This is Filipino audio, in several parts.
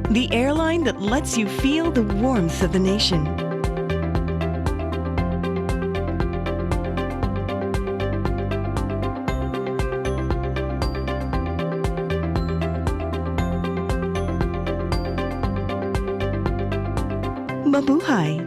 the airline that lets you feel the warmth of the nation. Mabuhay!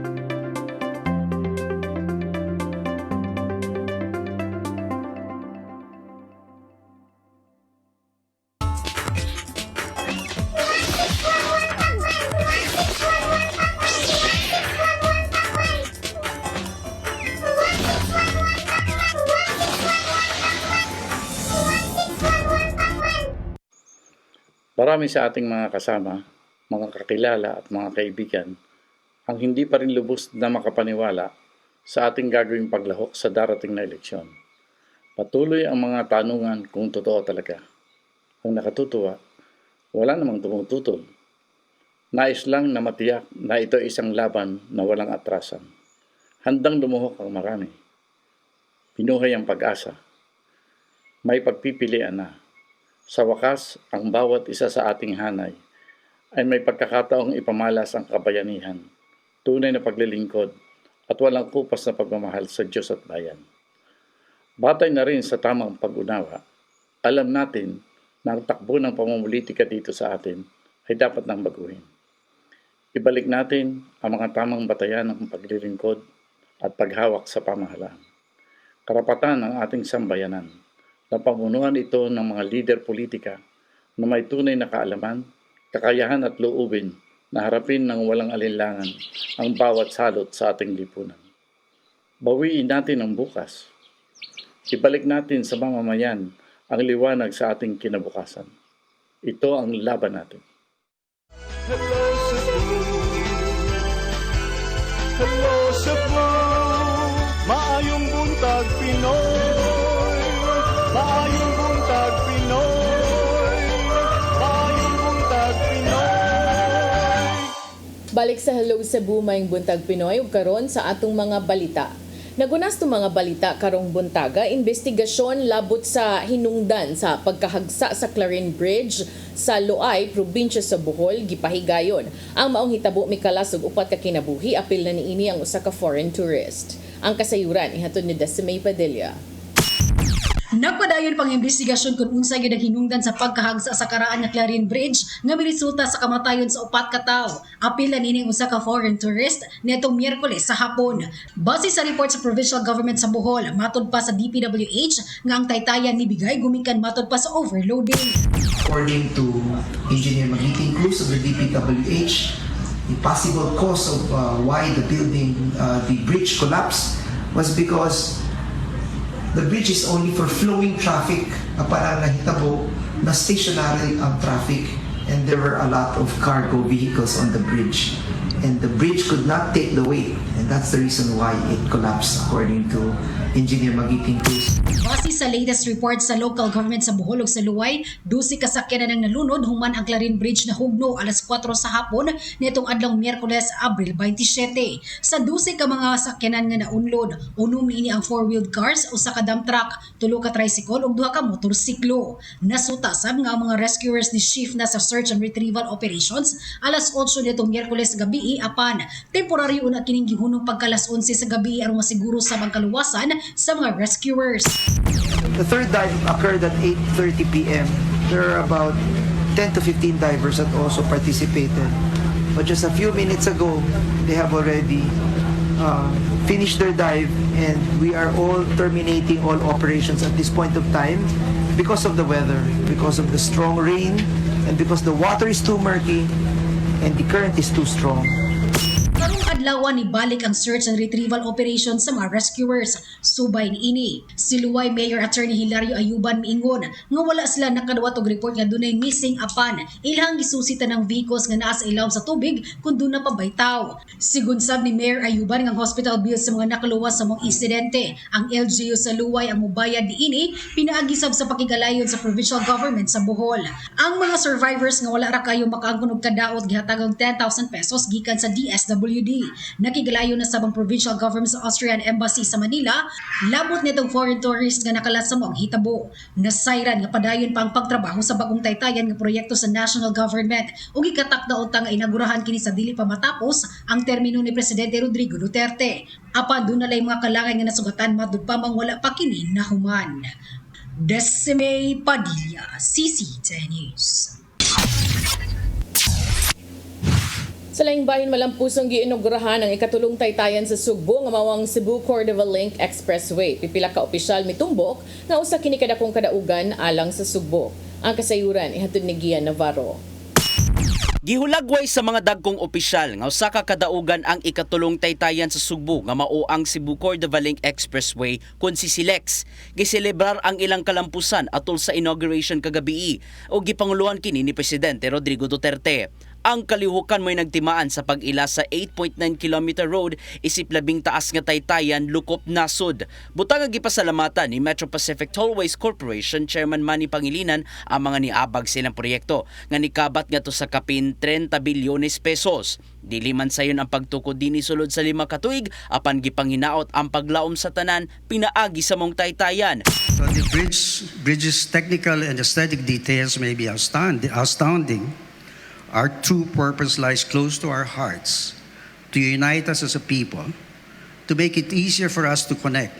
Marami sa ating mga kasama, mga kakilala at mga kaibigan ang hindi pa rin lubos na makapaniwala sa ating gagawing paglahok sa darating na eleksyon. Patuloy ang mga tanungan kung totoo talaga. Ang nakatutuwa, wala namang tumututol. Nais lang na matiyak na ito ay isang laban na walang atrasan. Handang lumuhok ang marami. Pinuhay ang pag-asa. May pagpipilian na. Sa wakas, ang bawat isa sa ating hanay ay may pagkakataong ipamalas ang kabayanihan, tunay na paglilingkod at walang kupas na pagmamahal sa Diyos at bayan. Batay na rin sa tamang pag-unawa, alam natin na ang takbo ng pamumulitika dito sa atin ay dapat nang baguhin. Ibalik natin ang mga tamang batayan ng paglilingkod at paghawak sa pamahalaan. Karapatan ng ating sambayanan na pamunuan ito ng mga lider politika na may tunay na kaalaman, kakayahan at loobin na harapin ng walang alinlangan ang bawat salot sa ating lipunan. Bawiin natin ang bukas. Ibalik natin sa mamamayan ang liwanag sa ating kinabukasan. Ito ang laban natin. Hello, CEBU! Hello, CEBU! Maayong buntag, Pinoy! Maayong buntag, Pinoy! Maayong buntag, Pinoy! Balik sa Hello Cebu, Maayong buntag, Pinoy, ug karon sa atong mga balita. Nagunas tong mga balita karong buntaga, investigasyon labot sa hinungdan sa pagkahagsa sa Clarin Bridge sa Luay, probinsya sa Bohol, gipahigayon. Ang maong hitabo mikalas og upat ka kinabuhi, apil na niini ang usa ka foreign tourist. Ang kasayuran ihatod ni Decimay Padilla. Nagpadayon pang investigasyon kung unsa gyud ang hinungdan sa pagkahagsa sa karaan nga Clarin Bridge nga miresulta sa kamatayon sa upat ka tawo. Apil na nining usa ka foreign tourist nitong Miyerkules sa hapon. Base sa report sa provincial government sa Bohol, matud pa sa DPWH nga ang taytayan ni bigay gumikan matud pa sa overloading. According to Engineer Magiting Cruz of the DPWH, the possible cause of why the bridge collapsed was because the bridge is only for flowing traffic. Parang nahitabo na stationary ang traffic and there were a lot of cargo vehicles on the bridge. And the bridge could not take the weight. And that's the reason why it collapsed according to Engineer Magiting Cruz. Base sa latest report sa local government sa Bohol ug sa Luay, 12 kasakyanan ang nalunod human ang Clarin Bridge na hugno alas 4 sa hapon nitong adlong Miyerkules, Abril 27. Sa 12 ka mga sakyanan nga naunlod, unom niini ang 4-wheeled cars, usa ka dump truck, 3 ka tricycle ug 2 ka motorsiklo. Nasuta sab nga ang mga rescuers ni shift na sa search and retrieval operations alas 8 nitong Miyerkules gabi apan temporaryo na kining gihunong pagkalas 11 sa gabi aron masiguro sa kaluwasan sa mga rescuers. The third dive occurred at 8:30 p.m. There are about 10 to 15 divers that also participated. But just a few minutes ago, they have already finished their dive and we are all terminating all operations at this point of time because of the weather, because of the strong rain, and because the water is too murky and the current is too strong. Karong adlaw ni balik ang search and retrieval operation sa mga rescuers. Subay niini, si Luay Mayor Attorney Hilario Ayuban miingon nga wala sila nakadawat og report nga dunay missing apan ilhang gisusita ng vehicles nga naa sa ilawom sa tubig kun duna pa baytaw. Sigun sab ni Mayor Ayuban nga hospital bills sa mga nakaluwas sa mga insidente, ang LGU sa Luay ang mubayad niini pinaagi sab sa pakigalayon sa provincial government sa Bohol. Ang mga survivors nga wala ra kayo makaangkon og kadaot gihatag og 10,000 pesos gikan sa DSWD. Nakigalayo na sabang provincial government sa Austrian Embassy sa Manila, labot nitong foreign tourist nga nakalat sa moang hitabo. Nasayran nga padayon pa ang pagtrabaho sa bagong taytayan nga proyekto sa national government ug ikatak na utang nga inagurahan kini sa dili pa matapos ang termino ni Presidente Rodrigo Duterte. Apan doon nalay mga kalangay nga nasugatan matud pa mang wala pa kini nahuman. Decime Padilla, CCTV News. Sa laing bahin malampusong giinugurahan ang ikatulong taytayan sa Sugbo nga mawang Cebu Cordova Link Expressway. Pipila ka opisyal mitumbok nga usa kini kadakong kadaugan alang sa Sugbo. Ang kasayuran ihatod ni Gian Navarro. Gihulagway sa mga dagkong opisyal nga usa ka kadaugan ang ikatulong taytayan sa Sugbo nga mao ang Cebu Cordova Link Expressway kun si Silex. Giselebrar ang ilang kalampusan atol sa inauguration kagabi o gipanguluhan kini ni Presidente Rodrigo Duterte. Ang kalihukan mo'y nagtimaan sa pag-ila sa 8.9 km road isip labing taas nga taytayan lukop nasod. Butang ang gipasalamatan ni Metro Pacific Tollways Corporation Chairman Manny Pangilinan ang mga niabag silang proyekto nga nikabat nga to sa kapin 30 bilyones pesos. Dili man sayon ang pagtukod dinhi sulod sa 5 ka tuig apan gipanginaot ang paglaom sa tanan pinaagi sa mong taytayan. So the bridge's technical and aesthetic details may be astounding. Our true purpose lies close to our hearts, to unite us as a people, to make it easier for us to connect,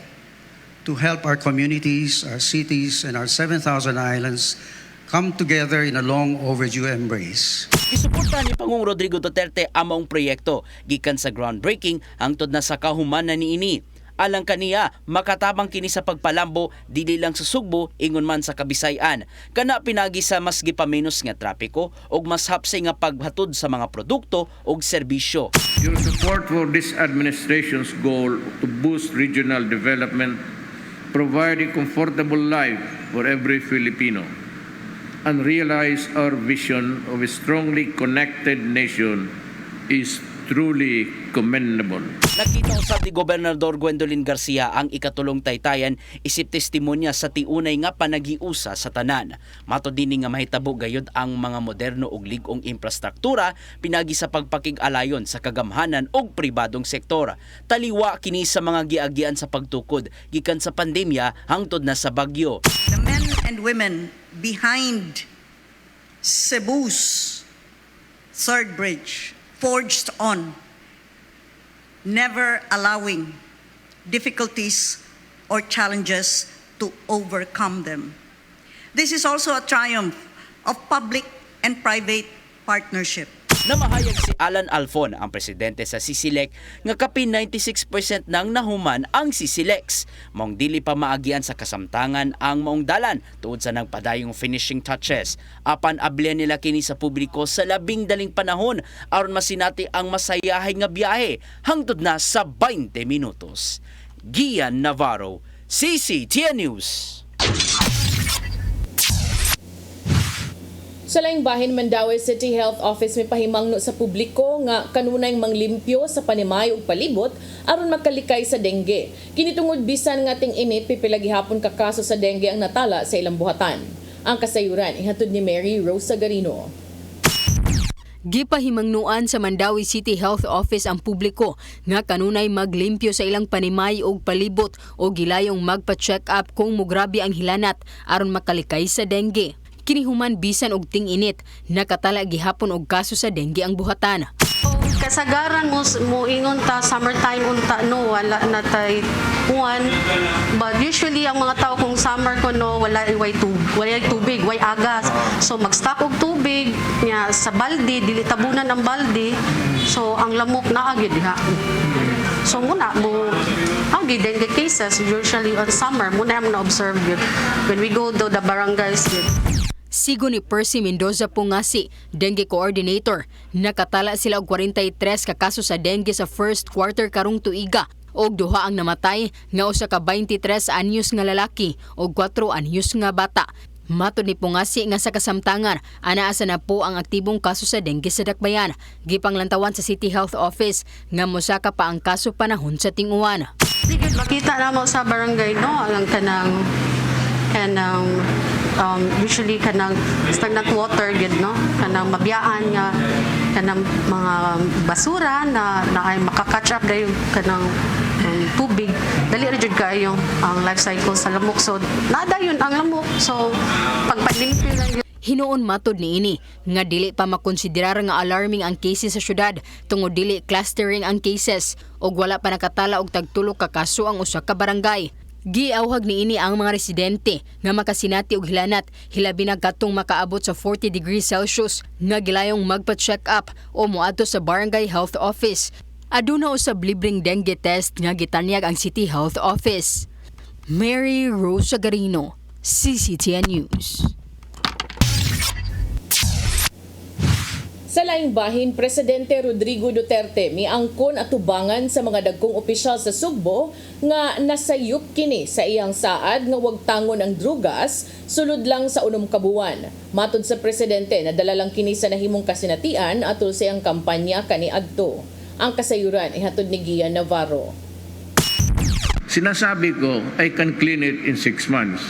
to help our communities, our cities, and our 7,000 islands come together in a long overdue embrace. Isuporta ni Pangulong Rodrigo Duterte ang maong proyekto gikan sa groundbreaking hangtod na sa kahumanan niini. Alang kaniya, makatabang kini sa pagpalambo dili lang sa Sugbo ingon man sa Kabisayan. Kana pinagi sa mas gipaminos nga trapiko ug mas hapsay nga paghatod sa mga produkto ug serbisyo. Your support for this administration's goal to boost regional development, provide a comfortable life for every Filipino, and realize our vision of a strongly connected nation is truly commendable. Nakita usab ni Gobernador Gwendolyn Garcia ang ikatulong taytayan isip testimonya sa tiunay nga panagiusa sa tanan. Mato dinhi nga mahitabo gayud ang mga moderno ug lig-ong infrastruktura pinagi sa pagpakig-alayon sa kagamhanan ug pribadong sektor. Taliwa kini sa mga giagian sa pagtukod gikan sa pandemya hangtod na sa bagyo. The men and women behind Cebu's third bridge forged on, never allowing difficulties or challenges to overcome them. This is also a triumph of public and private partnership. Namahayag si Alan Alfon, ang presidente sa CCLEC, nga kapin 96% nang nahuman ang CCLEX. Maong dili pa maagian sa kasamtangan ang maong dalan tuod sa nagpadayong finishing touches. Apan ablihan nila kini sa publiko sa labing daling panahon aron masinati ang masayahay nga biyahe hangtod na sa 20 minutos. Gian Navarro, CCTN News. Sa laing bahin Mandaue City Health Office may pahimangno sa publiko nga kanunay manglimpyo sa panimay ug palibot aron makalikay sa dengue. Kinitungod bisan nga ting init pipila gihapon ka kaso sa dengue ang natala sa ilang buhatan. Ang kasayuran ihatod ni Mary Rosa Garino. Gipahimangnuan sa Mandaue City Health Office ang publiko nga kanunay maglimpyo sa ilang panimay ug palibot o gilayong magpa-check up kung mugrabe ang hilanat aron makalikay sa dengue. Kinihuman bisan og ting-init, nakatala gihapon og kaso sa dengue ang buhatan. Kasagaran mo ingon ta summertime unta no wala na tay kuan, but usually ang mga tao kung summer ko no wala tubig, way agas, so mag-stock og tubig nya sa balde, dili tabunan ang balde, so ang lamok na agid diha. So muna mo ang dengue cases usually on summer muna mo na observe yun when we go to the barangays yun. Sigo ni Percy Mendoza Pungasi, dengue coordinator, nakatala sila og 43 ka kaso sa dengue sa first quarter karong tuiga og duha ang namatay nga usa ka 23 anyos nga lalaki og 4 anyos nga bata. Matod ni Pungasi nga sa kasamtangan, anaasa na po ang aktibong kaso sa dengue sa Dakbayan. Gipanglantawan sa City Health Office nga mosaka pa ang kaso panahon sa ting-uwan. Sige, makita namo sa barangay no ang kanang usually kanang stagnant water gid no kanang mabiyaan nga kanang mga basura na ay makakatch up dayon kanang tubig, dali ra jud kayo ang life cycle sa lamok. So nadayon ang lamok, so pagpalimpyo lang yun. Hinuon matod niini nga dili pa makonsiderar nga alarming ang cases sa syudad tungod dili clustering ang cases ug wala pa nakatala og tagtulo ka kaso ang usa ka barangay. Giawhag niini ang mga residente nga makasinati og hilanat hilabi na katong makaabot sa 40 degrees Celsius nga gilayong magpa-check up o moadto sa barangay health office. Aduna usab libreng dengue test nga gitanyag ang City Health Office. Mary Rose Garino, CCTN News. Sa laing bahin, Presidente Rodrigo Duterte miangkon atubangan sa mga dagkong opisyal sa Sugbo nga nasayop kini sa iyang saad nga wag tangon ang drugas sulod lang sa 6 ka buwan. Matod sa Presidente, nadala lang kini sa nahimong kasinatian atol sa iyang kampanya kaniadto. Ang kasayuran ihatod ni Gian Navarro. Sinasabi ko, I can clean it in 6 months.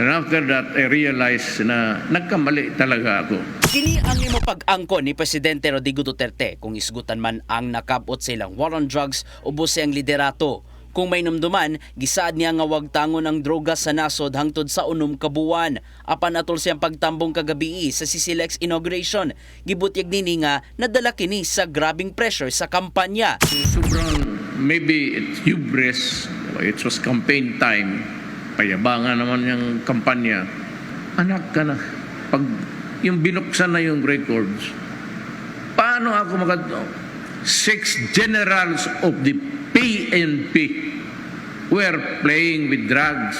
And after that, I realized na nagkamali talaga ako. Kini ang imo pag-angkon ni Presidente Rodrigo Duterte kung isgutan man ang nakabot sa ilang war on drugs ubos siyang liderato. Kung may numduman, gisaad niya nga wag tangon ang droga sa nasod hangtod sa 6 ka buwan. Apan atol siyang pagtambong kagabi sa CCLEX inauguration, gibutyag nini nga nadala kini sa grabing pressure sa kampanya. Sobrang, maybe it's hubris, it was campaign time, payabangan naman yung kampanya. Anak ka na, pag yung binuksan na yung records, paano ako 6 generals of the PNP were playing with drugs.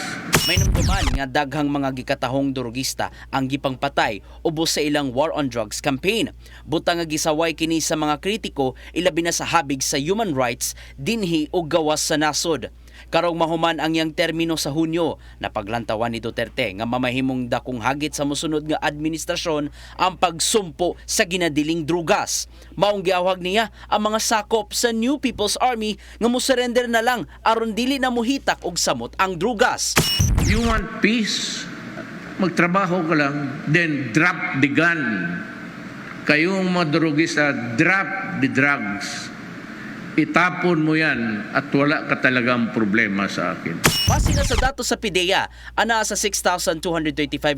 May namduman nga daghang mga gikatahong drogista ang gipangpatay ubos sa ilang war on drugs campaign. Butang nga gisaway kini sa mga kritiko ilabi na sa habig sa human rights dinhi ug gawas sa nasod. Karong mahuman ang yang termino sa Hunyo, napaglantawan ni Duterte nga mamahimong dakong hagit sa mosunod nga administrasyon ang pagsumpo sa ginadiling drugas. Maong giawhag niya ang mga sakop sa New People's Army nga mosurrender na lang aron dili na muhitak og samot ang drugas. You want peace? Magtrabaho ka lang, then drop the gun. Kayong mga drogista, drop the drugs. Itapon mo yan at wala ka talagang problema sa akin. Base na sa datos sa PIDEA, ana sa 6,225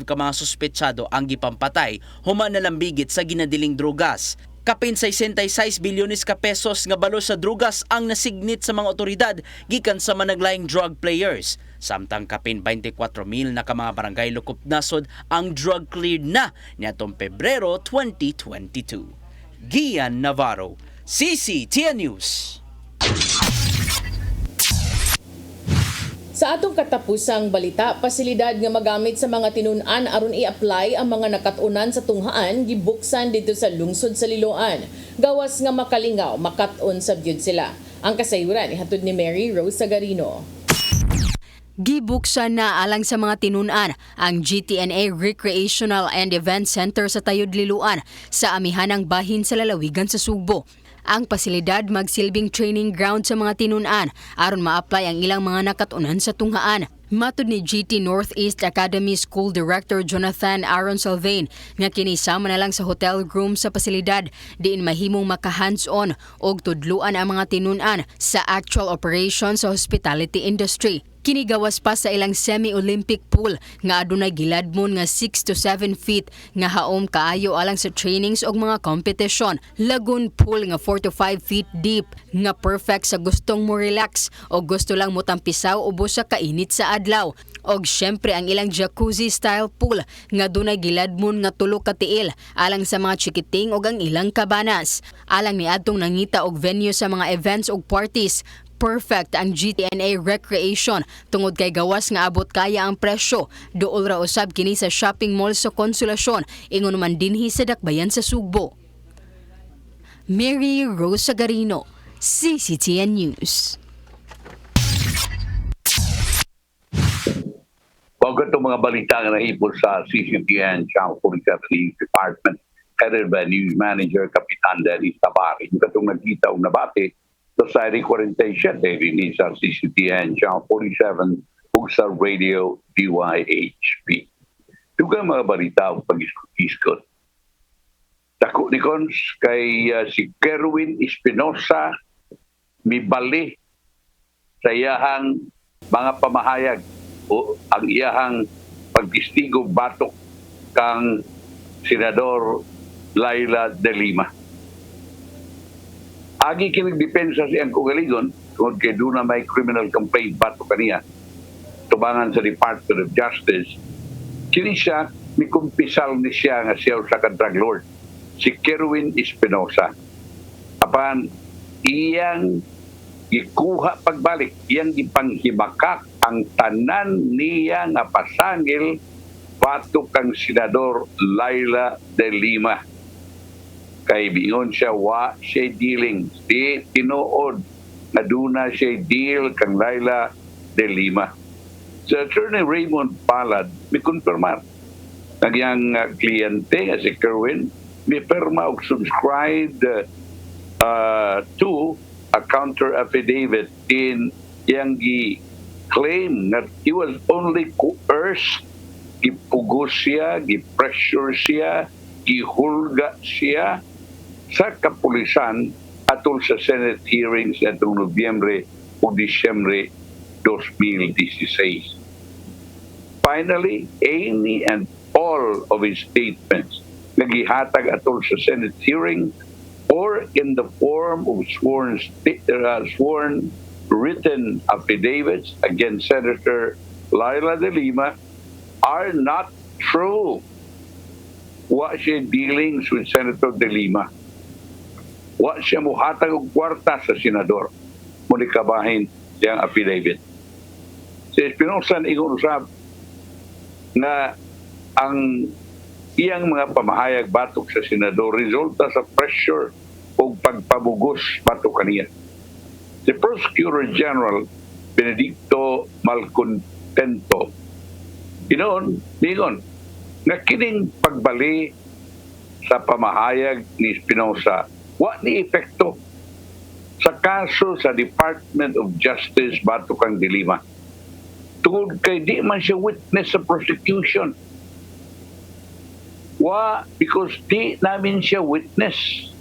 ka mga suspetsado ang gipampatay, human na lambigit sa ginadiling drugas. Kapin 66 bilyones ka pesos nga balo sa drugas ang nasignit sa mga otoridad gikan sa managlaing drug players. Samtang kapin 24,000 na ka mga barangay lukop nasod ang drug cleared na niadtong Pebrero 2022. Gian Navarro, CCTN News. Sa atong katapusang balita, pasilidad nga magamit sa mga tinun-an aron i-apply ang mga nakatunan sa tunghaan gibuksan dito sa lungsod sa Liloan. Gawas nga makalingaw, makat-on sa byud sila. Ang kasayuran ihatod ni Mary Rose Garino. Gibuksan na alang sa mga tinunan ang GTNA Recreational and Event Center sa Tayud Liloan sa amihanang bahin sa lalawigan sa Sugbo. Ang pasilidad magsilbing training ground sa mga tinunan aron ma-apply ang ilang mga nakatunan sa tunghaan. Matud ni GT Northeast Academy School Director Jonathan Aaron Salvain nga kini sama na lang sa hotel room sa pasilidad diin mahimong maka-hands-on og tudluan ang mga tinunan sa actual operation sa hospitality industry. Kini gawas pa sa ilang semi-Olympic pool nga adunay giladmon nga 6 to 7 feet nga haom kaayo alang sa trainings og mga competition. Lagoon pool nga 4 to 5 feet deep nga perfect sa gustong mo relax o gusto lang mo tampisaw ubos sa kainit sa adlaw. Og syempre ang ilang jacuzzi style pool nga dunay giladmon nga 3 ka tiil alang sa mga chikiting og ang ilang kabanas. Alang ni adtong nangita og venue sa mga events og parties. Perfect ang GTNA Recreation tungod kay gawas nga abot kaya ang presyo. Duol ra usab kini sa shopping mall sa Konsolasyon ingon man dinhi sa dakbayan sa Sugbo. Mary Rose Garino, CCTN News. Bago itong mga balita na naipon sa CCTN Channel 47 News Department, headed by News Manager Kapitan Dennis Tabarin. Katong nagkita o nabati, Society 47, rin sa CCTN Channel 47 ug sa Radio DYHP. Dugang mga balita o pag-iskot. Dako ni Cons kay si Kerwin Espinosa mibali sa iyahang mga pamahayag o ang iyahang pagtistigo batok kang Senador Laila de Lima. Agi kinagdepensa siyang kugaligon kung kay doon na may criminal complaint batok kaniya tubangan sa Department of Justice. Kini siya, may kumpisal ni siya nga siya sa drug lord, si Kerwin Espinosa. Apan, iyang ikuha pagbalik, iyang ipanghimakak ang tanan niya nga pasangil batok kang Senador Laila de Lima. Kay bingon siya, wa siya dealing. Di tinuod na duna siya deal kang Laila de Lima. Si Attorney Raymond Palad may konfirmar. Nagyang kliyente nga si Kerwin may perma og subscribed to a counter affidavit in yang claim that he was only coerced, gipugos siya, gipressure siya, gihulga siya sa kapulisan atol sa Senate hearings atong Nobyembre o Disyembre 2016. Finally, any and all of his statements nagihatag atol sa Senate hearing or in the form of sworn written affidavits against Senator Laila de Lima are not true. Wa siya dealings with Senator de Lima. Wa siya muhatag og kwarta sa senador. Muni kabahin siyang affidavit. Si Espinosa ingon usab na ang iyang mga pamahayag batok sa senador resulta sa pressure o pagpabugos batok kaniya. Si Prosecutor General Benedicto Malcontento mingon nga kining pagbali sa pamahayag ni Espinosa wa ni epekto sa kaso sa Department of Justice batok kang de Lima. Tungod kay di man siya witness sa prosecution. Wa, because di namin siya witness.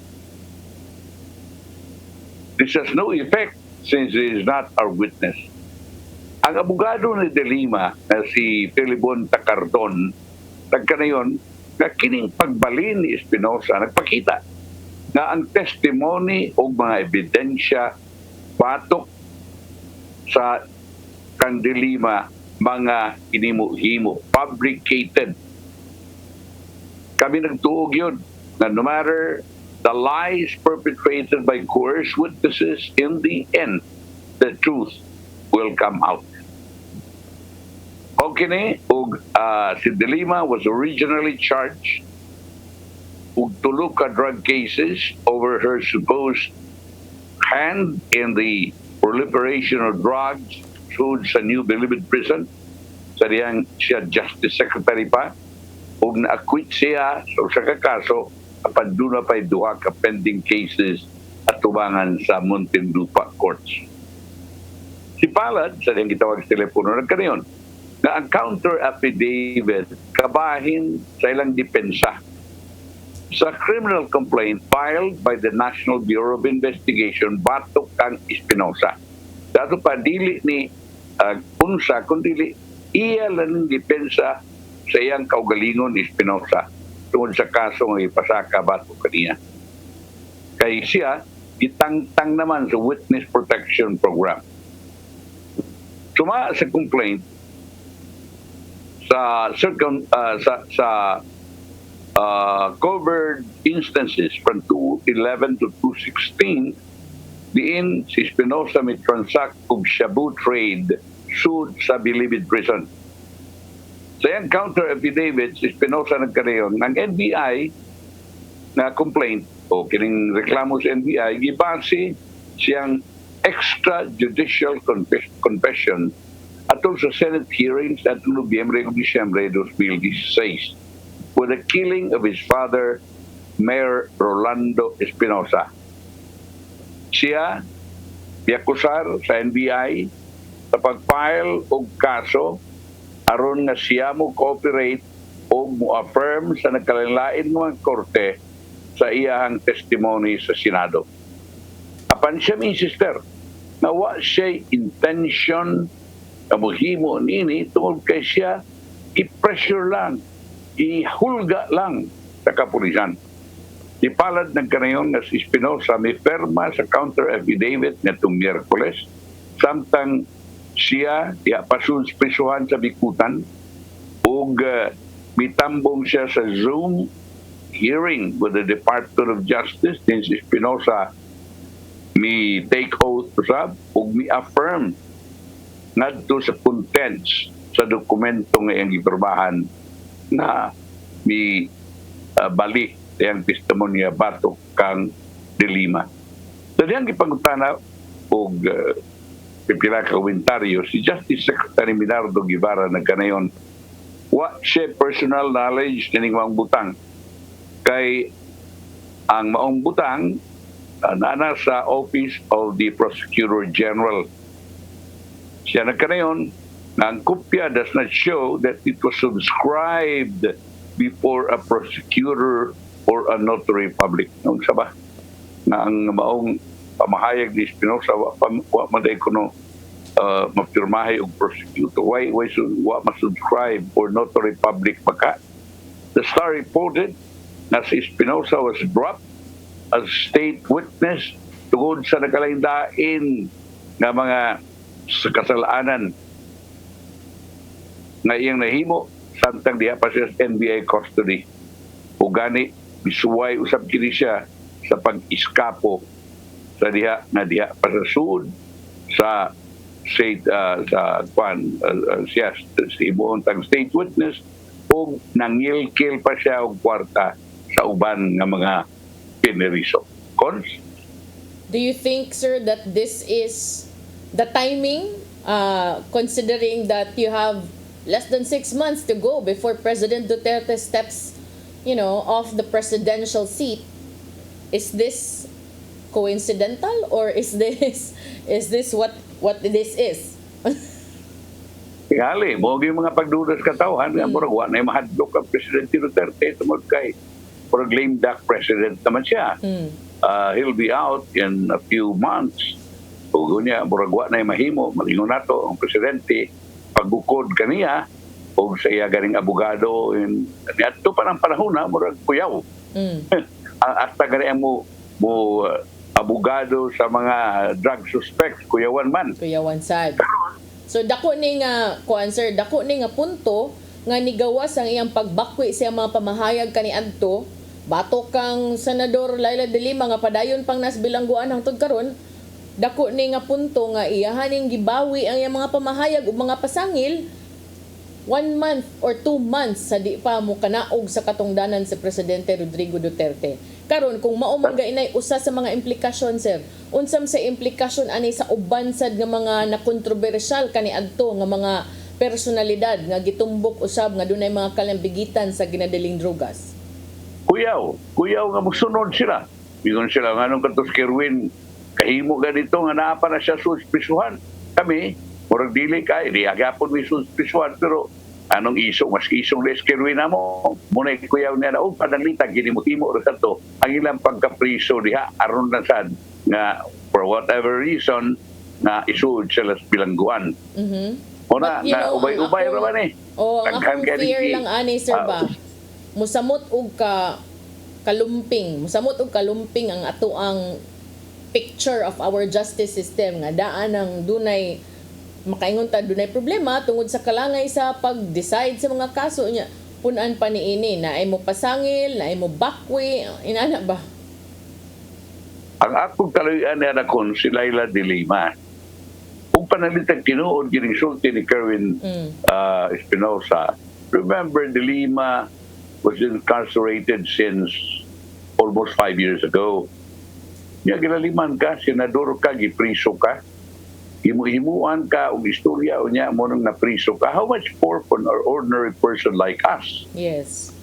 This has no effect since he is not our witness. Ang abogado ni de Lima na si Felibon Tacardon, nagkanayon, na kining pagbalin ni Espinosa, nagpakita na ang testimony o mga ebidensya batok sa kang de Lima mga inimo-himo, fabricated. Kami nagtuog yun na no matter the lies perpetrated by coerced witnesses, in the end, the truth will come out. Okay si de Lima was originally charged with tulo ka drug cases over her supposed hand in the proliferation of drugs sued sa New Bilibid Prison. Sa diyang siya Justice Secretary pa. Ug na-acquit siya sa kakaso apan doon na pa'y duha ka pending cases at tubangan sa Muntinlupa Courts. Si Palad, sa diyang gitawag sa telepono, nagkanayon na ang counter affidavit kabahin sa ilang depensa sa criminal complaint filed by the National Bureau of Investigation batok kang Espinosa. Dato pa dili ni unsa kundi iya lang depensa sa iyang kaugalingon ni Espinosa tungod sa kaso ng ipasaka batok kaniya. Kay siya itangtang naman sa Witness Protection Program. Suma sa complaint sa covered instances from 2011 to 2016 diin si Espinosa may transact og shabu trade sued sa Bilibid Prison. Sa iyang counter affidavit, si Espinosa nagkarayon ng NBI na complaint o kining reklamo sa NBI, gibase siyang extrajudicial confession atol sa Senate hearings at Nobyembre o Disyembre 2016 for the killing of his father, Mayor Rolando Espinosa. Siya biakusar sa NBI sa pag-file og kaso aron nga siya mo cooperate o mo affirm sa nagkalain mga korte sa iyang testimony sa Senado. Apan siya mi sister, na wa siya intention na mohimo nini tungod kay siya i-pressure lang, ihulga lang sa kapulisan. Ipalad ng kanayon nga si Espinosa may perma sa counter affidavit nitong Miyerkules, samtang siya pasusprisuhan sa bikutan ug mitambong siya sa Zoom hearing with the Department of Justice din si Espinosa mi take oath usab ug mi affirm ngadto sa contents sa dokumento nga iyang gipirmahan na mi bali iyang testimonya batok kang Dilima. So diyang gipangutana og pipila ka komentaryo si Justice Secretary Minardo Guevara nagkanayon wa siya personal knowledge kining maong butang kay ang maong butang nana sa Office of the Prosecutor General. Siya nagkanayon na ang kopya does not show that it was subscribed before a prosecutor or a notary public. Nung saba na ang maong pamahayag ni Espinosa wa maday kuno mapirmahay og prosecutor. Why wa ma-subscribe or notary public baka? The Star reported na si Espinosa was dropped as state witness tungod sa nagkalaindain nga mga sa kasalanan nga iyang nahimo samtang diha pa siya sa NBI custody. O gani bisuway usab kini siya sa pag-iskapo sa diha pa sa sud sa state siya si Buntag state witness o nangilkil pa siya og kwarta sa uban nga mga pineriso. Cons? Do you think, sir, that this is the timing, considering that you have less than 6 months to go before President Duterte steps, off the presidential seat? Is this coincidental, or is this what this is? Tingali, mo yung mga pagdudas katawhan nga murag wa na mahadlok ang Presidente Duterte tungod kay murag lame duck president naman siya. He'll be out in a few months. Ug unya murag wa na mahimo malingon nato ang presidente pagbukod kaniya og sa iya ganing abogado in adto pa ng panahon na murag kuyaw. Hasta gani mo abogado sa mga drug suspects kuyawan man. Kuyawan sad. So dako ni nga sir, dako ni nga punto nga nigawas ang iyang pagbakwi sa mga pamahayag kaniadto. Batok kang Senador Laila de Lima nga padayon pang nas bilangguan hangtod karon. Dako ni nga punto nga iyahaning gibawi ang iyang mga pamahayag ug mga pasangil 1 month or 2 months sa di pa mo kanaog sa katungdanan si Presidente Rodrigo Duterte. Karon kung mao man gainay usa sa mga implikasyon, sir, unsam sa implikasyon ani sa uban sad nga mga nakontrobersyal kaniadto nga mga personalidad nga gitumbok usab nga dunay mga kalambigitan sa ginadaling drogas? Kuyaw nga musunod sila. Bigon sila nga anong katos Kerwin kahimo ganito nga naa pa na siya suspisuhan. Kami murag dili kay di agapon mi suspisuhan pero anong isong mas isong les Kerwin namo muna kuyaw niya na pananglitag gini mo himo ra kadto ang ilang pagkapriso diha aron lang sad nga for whatever reason na isuod sila sa bilangguan. Una na ubay-ubay ra man eh. Ang akong fear lang ani sir ba musamot og kalumping ang ato ang picture of our justice system nga daan ang dunay makaingon ta dunay problema tungod sa kalangay sa pag-decide sa mga kaso niya punan pa niini na ay mo pasangil na ay mo bakwi inana ba ang akong kaluyan na kon si Laila de Lima kung panalitag tinuod gining sulti ni Kerwin Espinosa. Remember, de Lima was incarcerated since almost 5 years ago. Niya ginaliman ka, senador ka, gipriso ka, himuan ka, og istorya, o niya mo nang napriso ka. How much more for an ordinary person like us? Yes.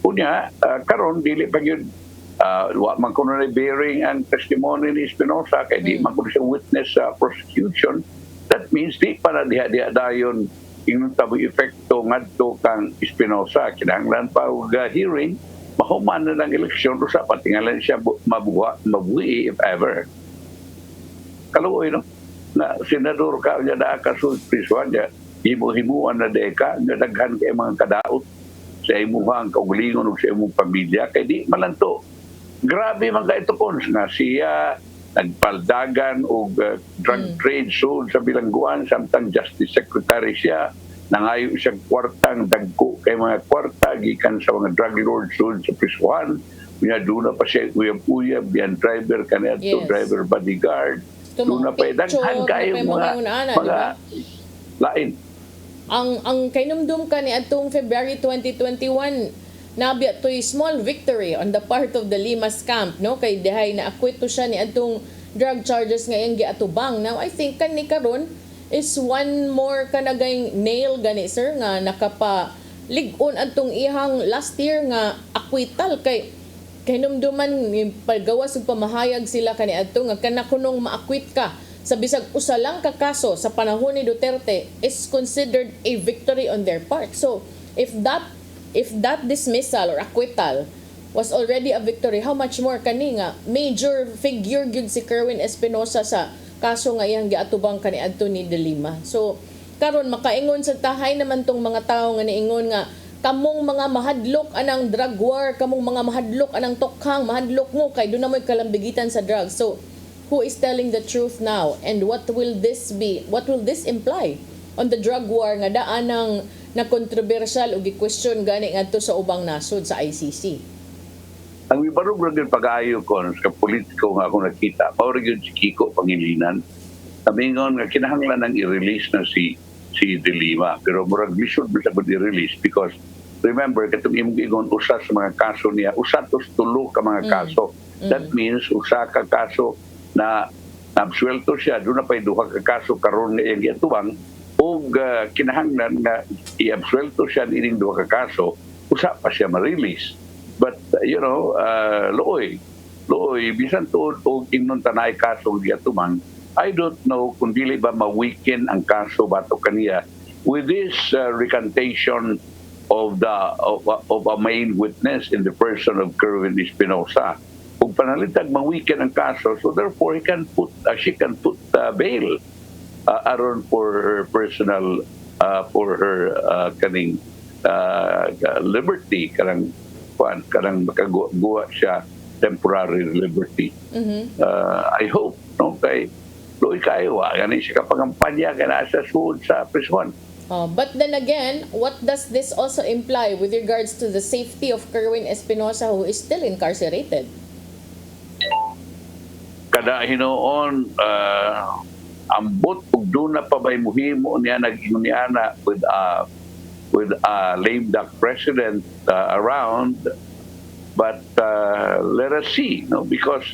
Unya, karon dili pa yun, wa man kuno na bearing ang testimony ni Espinosa, kay di man kuno siya witness sa prosecution. That means di pa na diha dayon yung taboy epekto ngadto kang Espinosa. Kinahanglan pa og hearing, mahuman na ng eleksyon, sa patingalan siya mabuhi if ever. Kaluoy, no? Na senador ka, niya na kasulpiswan niya, himuan na deka, nga daghan kay mga kadaot sa imuhang kaugalingon o sa imong pamilya, kay di malanto. Grabe mga ito po, nga siya nagpaldagan o drug trade soon sa bilangguan, samtang Justice Secretary siya, nangayo siyang kwartang dagko kay mga kwarta gikan sa mga drug lords soon sa Prisuan. Unya doon na pa siya uyab-uyab, yan driver kanito, driver bodyguard. Doon na pa daghan kayo mga lain. Ang kainumdum ka ni atong February 2021, nabi ato'y small victory on the part of the Limas camp, no? Kay dihay na akwito siya ni atong drug charges nga iyang giatubang. Now I think kani karon is one more kanagay nail gani sir nga nakapaligon atong ihang last year nga akwital kay hinumduman paggawas ug pamahayag sila kani adto nga kanakunong maakwit ka sa bisag usa lang ka kaso sa panahon ni Duterte is considered a victory on their part. So if that dismissal or acquittal was already a victory, how much more kani nga major figure gyud si Kerwin Espinosa sa kaso nga iyang giatubang kani adto ni De Lima. So karon makaingon sa tahay naman tong mga tawo nga niingon nga kamong mga mahadlok anang drug war, kamong mga mahadlok anang tokhang, mahadlok mo kay doon na mo'y kalambigitan sa drugs. So who is telling the truth now, and what will this imply on the drug war nga daan ng na kontrobersyal o gi-question gani ngadto sa ubang nasod sa ICC? Ang ibarog rin pag-ayo ko sa politiko nga akong nakita, maurag yun si Kiko Pangilinan. Samingon nga kinahanglan ng i-release na si De Lima. Pero murag lisod mo sa i-release because remember, katong imong igon usa sa mga kaso niya, usa to tulo ka mga kaso. That means usa ka kaso na absuelto siya, doon na pa'y duha ka kaso karon nga iyang giatubang o kinahanglan nga i-absuelto siya ining duha ka kaso, usa pa siya ma-release. But, looy, bisan tuod o inon tanay kaso giatubang, I don't know kung dili ba ma-weaken ang kaso bato kaniya with this recantation of a main witness in the person of Kerwin Espinosa. Kung panalitag ma-weaken ang kaso, so therefore she can put bail aron for her personal for her kaning liberty, kanang makaguwa siya temporary liberty. I hope, no, kay Loy kayo, ganin siya kapangampanya kaya nasa suod sa prison. But then again, what does this also imply with regards to the safety of Kerwin Espinosa who is still incarcerated? Kada hinoon, ambot ug doon na pa ba'y muhimo niya nag-inunyana with a lame duck president around. But let us see, no? Because,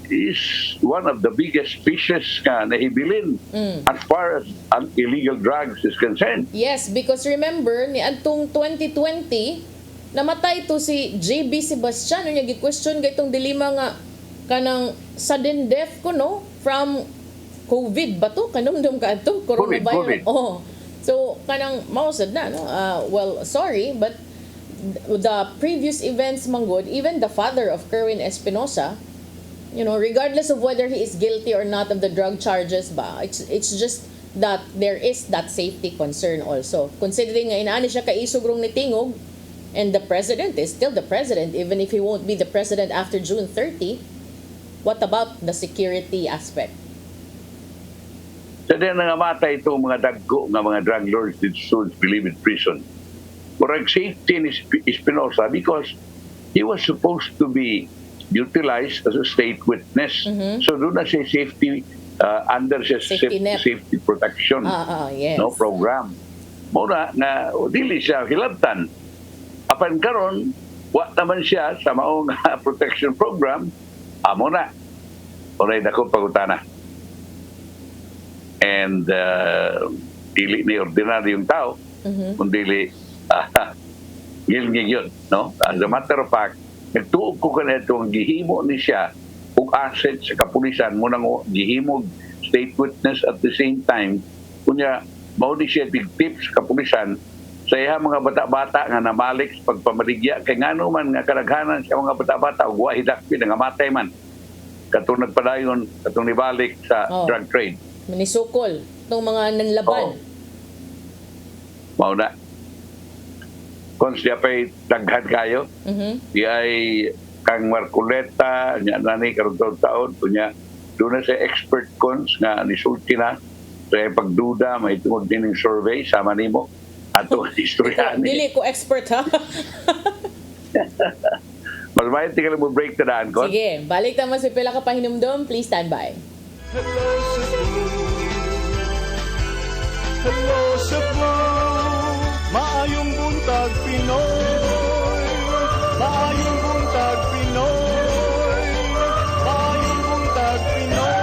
is one of the biggest fishes na hibilin as far as illegal drugs is concerned. Yes, because remember, ni atong 2020, namatay to si JB Sebastian. Yung gi-question gaytong dilima nga kanang sudden death ko, no? From COVID ba to? Kanumdum ka ito? Coronavirus. COVID. Oh. So, kanang mausad na, no? Well, sorry, but the previous events, manggod, even the father of Kerwin Espinosa, regardless of whether he is guilty or not of the drug charges ba, it's just that there is that safety concern also. Considering nga inaani siya kaisugrong ni Tingog, and the president is still the president, even if he won't be the president after June 30, what about the security aspect? Sa din nga matay itong mga dagko nga mga drug lords dito sa Bilibid Prison. Murag safety ni Espinosa because he was supposed to be utilized as a state witness. So doon na siya safety under siya safety protection yes. Program. Muna nga dili siya hilabtan. Apan karon wa naman siya sa maong protection program. Amo na. Oray dako pagutana. And dili ni ordinaryong tao, kundi gilgig yun, no? As a matter of fact, nagtuog ko kanito ang gihimo ni siya ug asset sa kapulisan mo nang gihimo state witness at the same time kunya mao di siya big tips sa kapulisan sa iya mga bata-bata nga namalik sa pagpamaligya kay ngano man nga kadaghanan sa mga bata-bata ug wa hidakpin nga matay man katong nagpadayon katong nibalik sa drug trade. Manisukol itong mga nanlaban. Mao na. Kung siya pa'y daghan kayo, siya ay kang Marcoleta, niya nani karong taon, kunya doon na sa expert cons nga nisulti na sa pagduda, may tungod din ng survey, sama nimo ato ang istorya ni. Dili ko expert ha. Mas may tingala mo break na daan ko. Sige, balik naman sa pila ka pahinumdom. Please stand by. Hello Cebu, hello Cebu, maayong buntag Pinoy, maayong buntag Pinoy, maayong buntag Pinoy.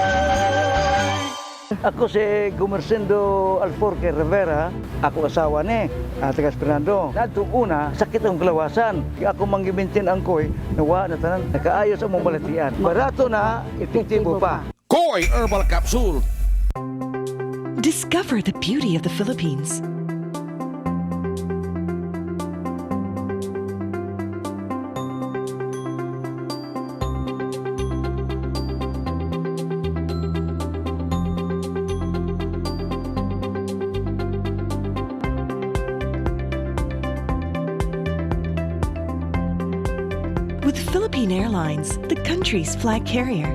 Ako si Gumersindo Alforque Rivera, ako asawa ni Tagas Fernando. Nadto una, sakit ang kalawasan. Ako manggibintin ang koy, nawa na tanan, nakaayos ang mong balatian. Barato na, epektibo pa. Koy Herbal Capsule. Discover the beauty of the Philippines. With Philippine Airlines, the country's flag carrier.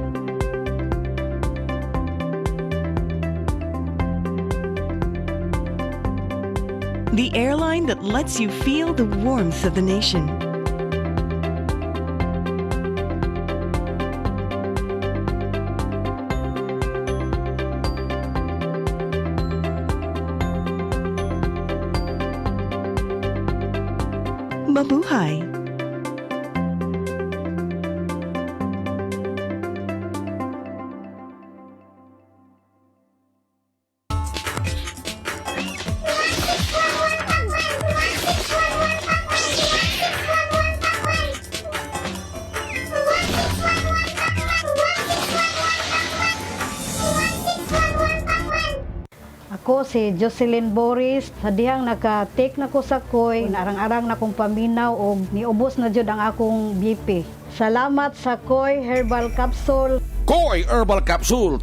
The airline that lets you feel the warmth of the nation. Mabuhay! Ako si Jocelyn Boris, sa dihang naka-take na ko sa koy, narang-arang na kong paminaw o niubos na jud ang akong BP. Salamat sa Koy Herbal Capsule. Koy Herbal Capsule.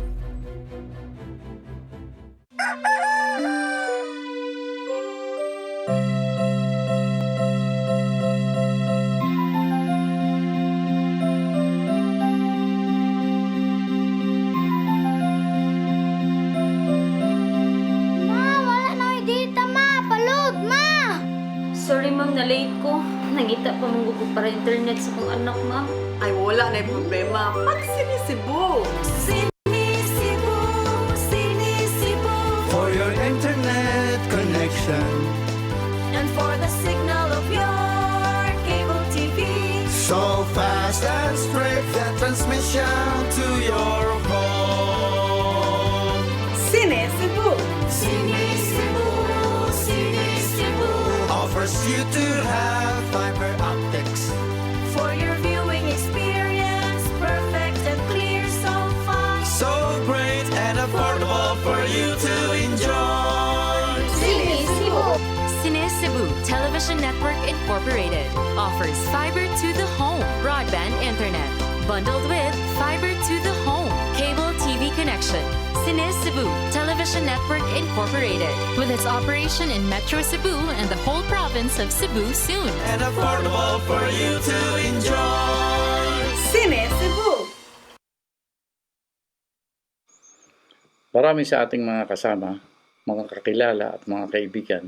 Sorry ma'am, na-late ko. Nangita pa mong gusto para internet sa kong anak ma'am. Ay wala na yung problema. Mag-CEBU! CEBU, CEBU, For your internet connection. and for the signal of your cable TV. So fast and straight the transmission to your home. CEBU, CEBU, CEBU, Offers you to have fiber optics. for your viewing experience, perfect and clear so fast. So great and affordable for you to enjoy. CEBU Television Network Incorporated offers fiber to the home broadband internet bundled with fiber to the home cable TV connection. CEBU Television Network Incorporated with its operation in Metro Cebu and the whole province of Cebu soon. And affordable for you to enjoy. CEBU. Marami sa ating mga kasama, mga kakilala at mga kaibigan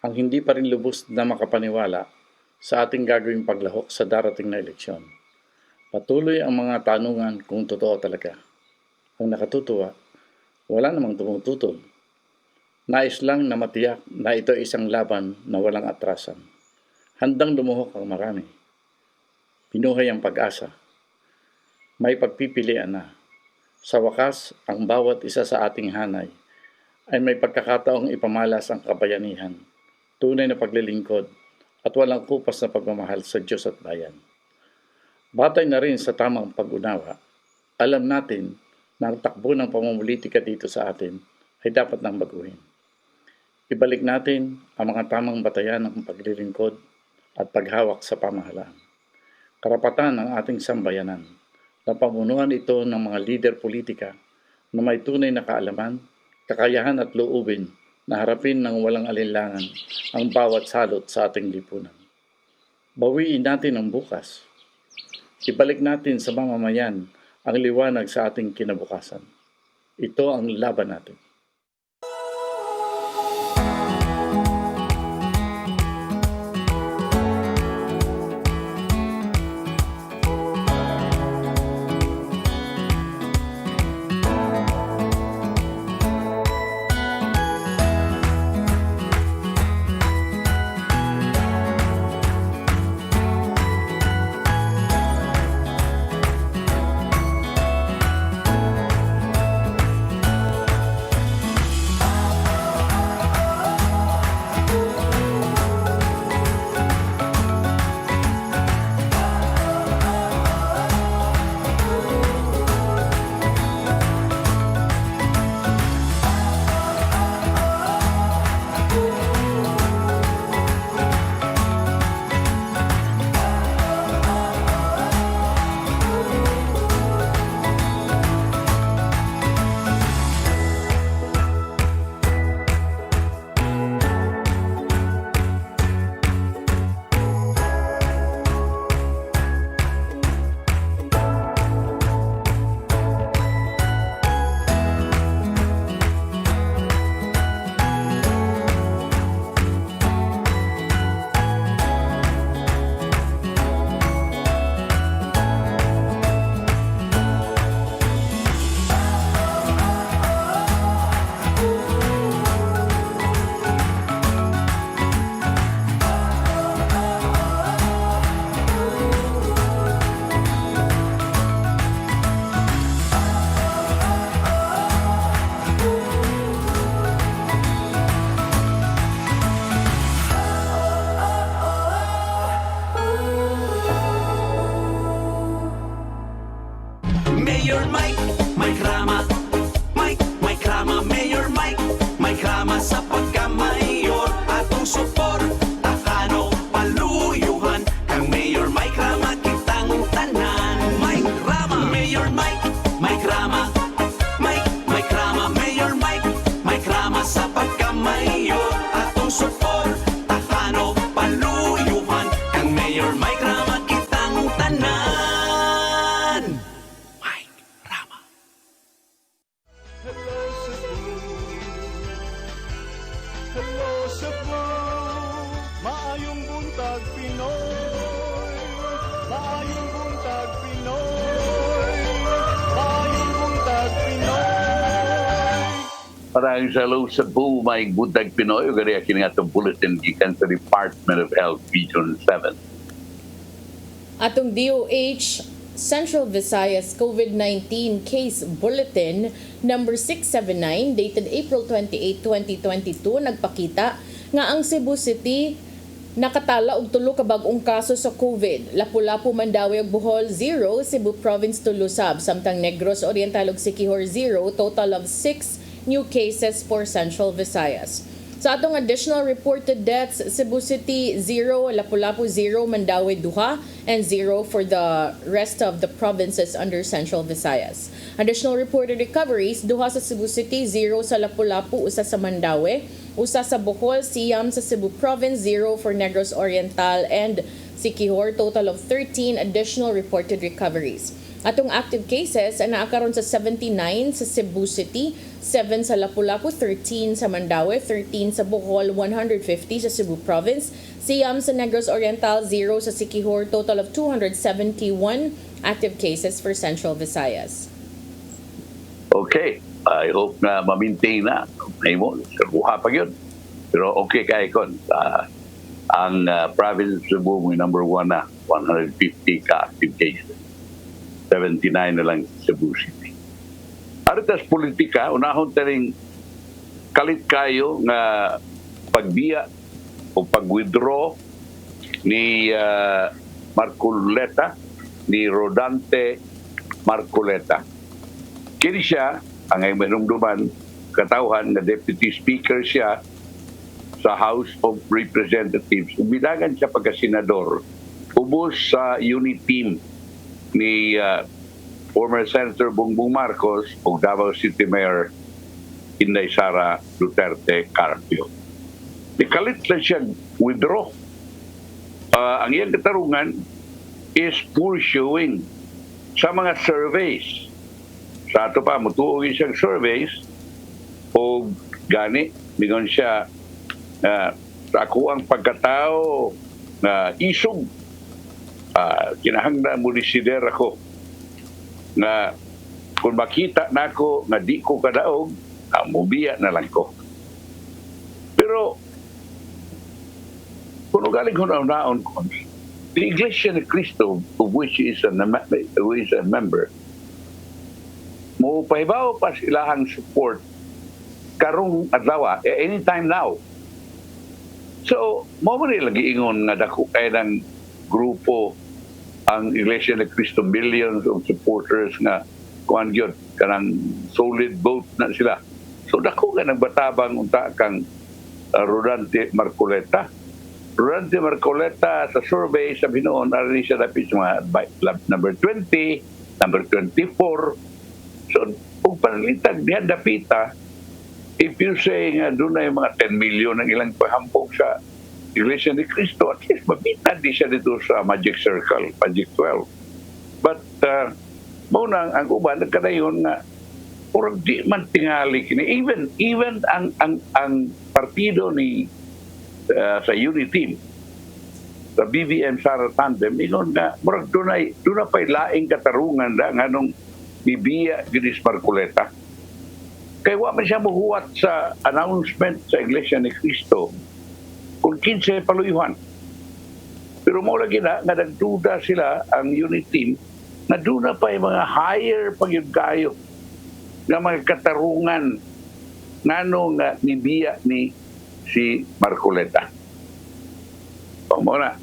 ang hindi pa rin lubos na makapaniwala sa ating gagawing paglahok sa darating na eleksyon. Patuloy ang mga tanungan kung totoo talaga. Ang nakatutuwa, wala namang tumututol. Nais lang na matiyak na ito ay isang laban na walang atrasan. Handang lumuhok ang marami. Pinuhay ang pag-asa. May pagpipilian na. Sa wakas, ang bawat isa sa ating hanay ay may pagkakataong ipamalas ang kabayanihan, tunay na paglilingkod at walang kupas na pagmamahal sa Diyos at bayan. Batay na rin sa tamang pag-unawa, alam natin na ang takbo ng pamumulitika dito sa atin ay dapat nang baguhin. Ibalik natin ang mga tamang batayan ng paglilingkod at paghawak sa pamahalaan. Karapatan ng ating sambayanan na pamunuan ito ng mga lider politika na may tunay na kaalaman, kakayahan at loobin na harapin ng walang alinlangan ang bawat salot sa ating lipunan. Bawiin natin ang bukas. Ibalik natin sa mamamayan ang liwanag sa ating kinabukasan. Ito ang laban natin. Mayor Mike, Mike Rama. Mike Rama, Mayor Mike. Mike Rama sa pagka-mayor. Atong supor, takano, paluyuhan. Kang Mayor Mike Rama, kitang tanan. Mike Rama, Mayor Mike. Mike Rama. Mike Rama, Mayor Mike. Mike Rama sa pagka-mayor. Atong supor, takano, paluyuhan. Kang Mayor Mike Rama, kitang tanan. Hello Cebu, maayong buntag Pinoy. Maayong buntag Pinoy. Maayong buntag Pinoy. Maraming hello Cebu, maayong buntag Pinoy. Ugari akin nga itong bulletin gikan sa Department of Health Region 7. Atong DOH Central Visayas COVID-19 Case Bulletin number 679 dated April 28, 2022 nagpakita nga ang Cebu City nakatala og tulo ka bag-ong kaso sa COVID. Lapu-Lapu, Mandawi ug Bohol 0, Cebu Province tulusab samtang Negros Oriental ug Siquijor 0, total of 6 new cases for Central Visayas. Sa atong additional reported deaths, Cebu City 0, Lapu-Lapu 0, Mandawi 2, and 0 for the rest of the provinces under Central Visayas. Additional reported recoveries, 2 sa Cebu City, 0 sa Lapu-Lapu, 1 sa Mandawi, 1 sa Bohol, siyam sa Cebu Province, 0 for Negros Oriental and Siquijor, total of 13 additional reported recoveries. Atong active cases, naakaroon sa 79 sa Cebu City, 7 sa Lapu-Lapu, 13 sa Mandawi, 13 sa Bohol, 150 sa Cebu Province, siyam sa Negros Oriental, 0 sa Siquijor, total of 271 active cases for Central Visayas. Okay, I hope na ma-maintain na. May mo, buha pa yun. Pero okay kaya kon. Ang province of Cebu, may number 1 na, 150 ka-active cases. 79 na lang sa Cebu City. Aritas politika, unahon taring kalit kayo nga pagbiya o pag-withdraw ni Marcoleta, ni Rodante Marcoleta. Kini siya, ang ay manumduman, katauhan na Deputy Speaker siya sa House of Representatives. Umidagan siya pagka-senador, ubos sa unit team ni former Senator Bongbong Marcos o Davao City Mayor Inday Sara Duterte Carpio. Ikalit lang siya withdraw. Ang iyang katarungan is pursuing sa mga surveys. Sa ato pa, mutuogin siyang surveys o gani, mingon siya sa ako ang pagkatao na isog. Kinahanglan mo disider ako na kung makita na ako na di ko kadaog, mubiya na lang ko. Pero kung galing hunaon ko, the Iglesia ni Cristo, of which is a member, mo pahibaw pa silahang support karong adlaw, anytime now. So, mo man lagi ingon nga dako kay ng grupo ang Iglesia ni Cristo, millions of supporters nga kuan gyud kanang solid vote na sila. So dako ka nagbatabang unta kang Rodante Marcoleta. Rodante Marcoleta sa survey sabi noon ari siya dapat mga number 20, number 24. So kung panalitag niya dapita, if you say nga doon na yung mga 10 million ang ilang pahampog sa Iglesia ni Cristo, at least mabita di siya dito sa Magic Circle, Magic 12. But muna ang uban nagkadayon nga or di man tingali kini even ang partido ni sa unit team sa BBM Sara Tandem ingon nga murag dunay pay laing katarungan da nganong bibiya ginis Marcoleta kay wa man siya mohuwat sa announcement sa Iglesia ni Cristo kung 15 paluyuhan. Pero mo lagi na nga nagduda sila ang unit team na doon na pa yung mga higher pagyud-kayo nga mga katarungan ngano nga nibiya ni si Marcoleta. O mo na,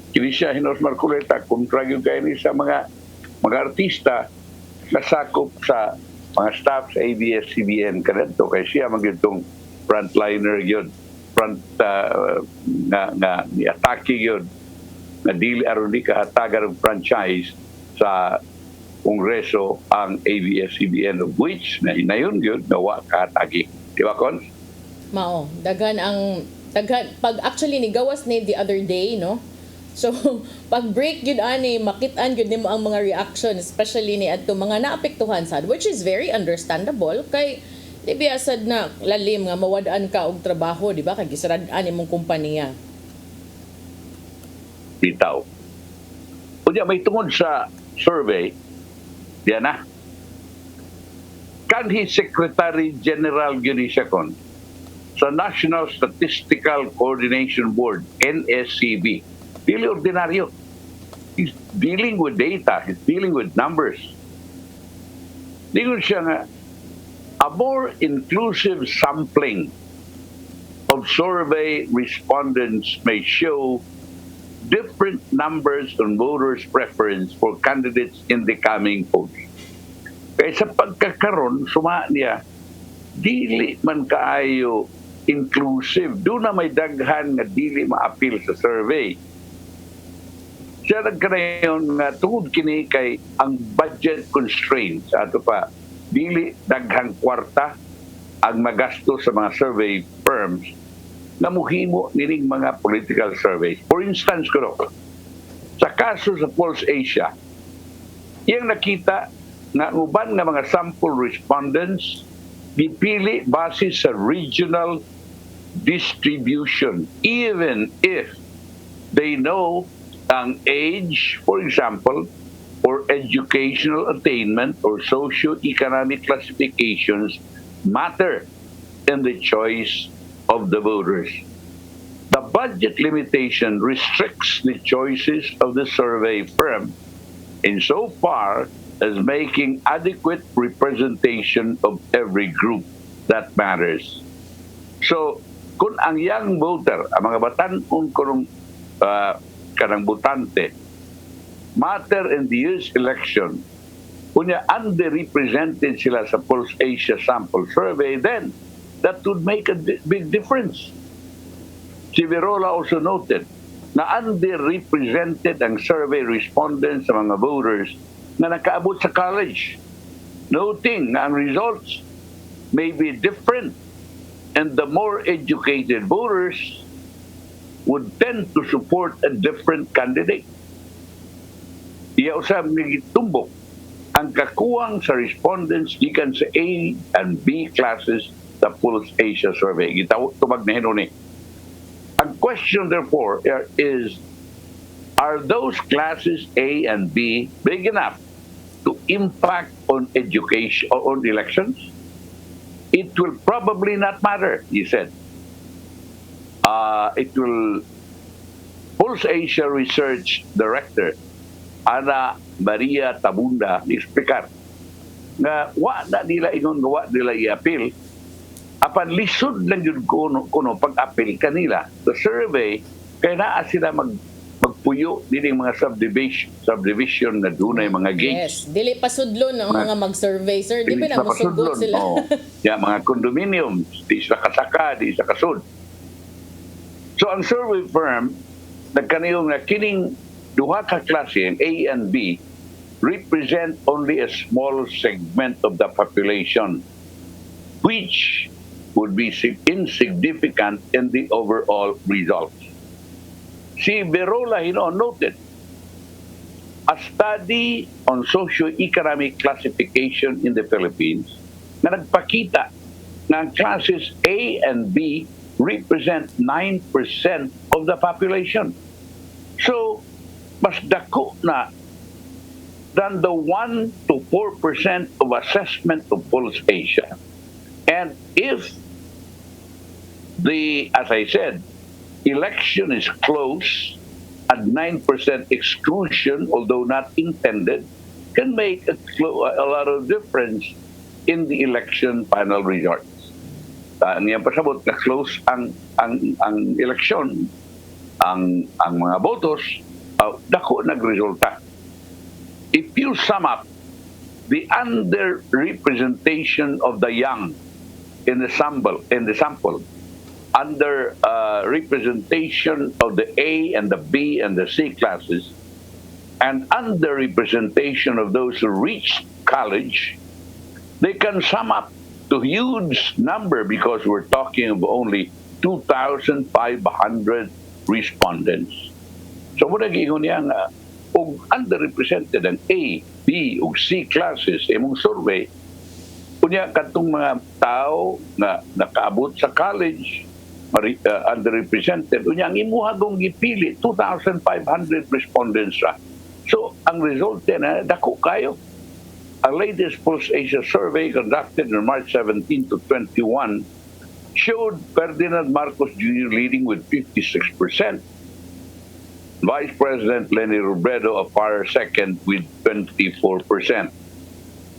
kini siya hinos Marcoleta, kontra yung kayo ni sa mga artista nasakop sa mga staff sa ABS-CBN kanadto kay siya magyudtong frontliner yun, nga ni-atake yun na dili aron di kahatagan ng franchise sa Kongreso ang ABS-CBN of which na inayon yun nawa kahatagi. Di ba, Kon? Mao, daghan pag actually ni gawas ni the other day, no? So pag break yun ani makit-an yun nimo ang mga reaction especially ni adto mga naapektuhan sad which is very understandable kay di biyasad na lalim nga mawad-an ka og trabaho, di ba? Kay gisarad-an imong kompanya. Bitaw. Unya may tungod sa survey, diyan na. Kanhi Secretary General Ginisakon sa National Statistical Coordination Board, NSCB, dili ordinaryo. He's dealing with data, he's dealing with numbers. Dingon siya nga, a more inclusive sampling of survey respondents may show different numbers on voters' preference for candidates in the coming polls. Kaya sa pagkakaroon, suma niya, dili man kaayo inclusive. Doon na may daghan nga dili ma-appeal sa survey. Siya nagkarayon nga tungod kini kay ang budget constraints ato pa, dili daghang kwarta ang magasto sa mga survey firms na muhimo nining mga political surveys. For instance, sa kaso sa Pulse Asia, iyang nakita nga uban nga mga sample respondents dipili base sa regional distribution even if they know ang age, for example, or educational attainment or socio-economic classifications matter in the choice of the voters. The budget limitation restricts the choices of the survey firm insofar as making adequate representation of every group that matters. So, kung ang young voter, ang mga batan-on kanang butante, matter in the year's election, kunya underrepresented sila sa Pulse Asia sample survey, then that would make a big difference. Si Verola also noted na underrepresented ang survey respondents sa mga voters na nakaabot sa college, noting na ang results may be different and the more educated voters would tend to support a different candidate. Iya usab nagitumbok ang kakuwang sa respondents gikan sa A and B classes sa Pulse Asia survey. Gitawag na hinuni. Ang question therefore is, are those classes A and B big enough to impact on education or on elections? It will probably not matter, he said. Pulse Asia Research Director Ana Maria Tabunda explicar nga wa na nila ingon gawa nila i-appeal apan lisod lang yun kuno pag-appeal kanila the survey kay naa sila magpuyo dining mga subdivision na dunay mga gates. Yes, dili pasudlon ang mga mag-survey, sir. Di ba na masugot sila? Mga condominiums, di sa kasaka, di sa kasud. So ang survey firm nagkaniyong na kining duha ka klase, A and B, represent only a small segment of the population, which would be insignificant in the overall results. Si Verola noted, a study on socio-economic classification in the Philippines na nagpakita na ang classes A and B represent 9% of the population. So, mas dako na than the 1 to 4% of assessment of Pulse Asia. And if as I said, election is close at 9% exclusion, although not intended, can make a lot of difference in the election final results. Niyan pasabot na close ang election, ang mga botos, dako nagresulta. If you sum up the underrepresentation of the young in the sample, under representation of the A and the B and the C classes, and underrepresentation of those who reach college, they can sum up to huge number because we're talking of only 2,500 respondents. So muna giingon niya nga, og underrepresented ang A, B, ug C classes imong survey, kunya katong mga tao na nakaabot sa college, underrepresented, kunya ang imuha gong gipili, 2,500 respondents ra. So ang result na dako kayo. Ang latest Pulse Asia survey conducted on March 17 to 21 showed Ferdinand Marcos Jr. leading with 56%. Vice President Leni Robredo a far second with 24%.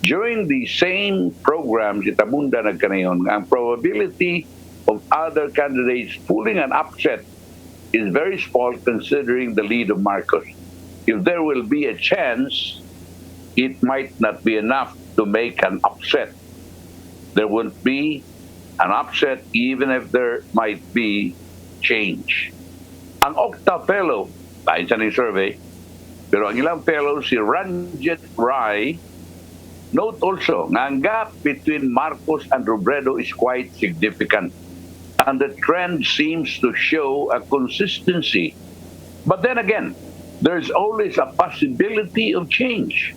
During the same program, si Tabunda nagkanayon, ang probability of other candidates pulling an upset is very small considering the lead of Marcos. If there will be a chance, it might not be enough to make an upset. There won't be an upset even if there might be change. Ang Octa Fellow, tayo sa ni survey, pero ang ilang fellow, si Ranjit Rai, note also nga ang gap between Marcos and Robredo is quite significant. And the trend seems to show a consistency. But then again, there's always a possibility of change.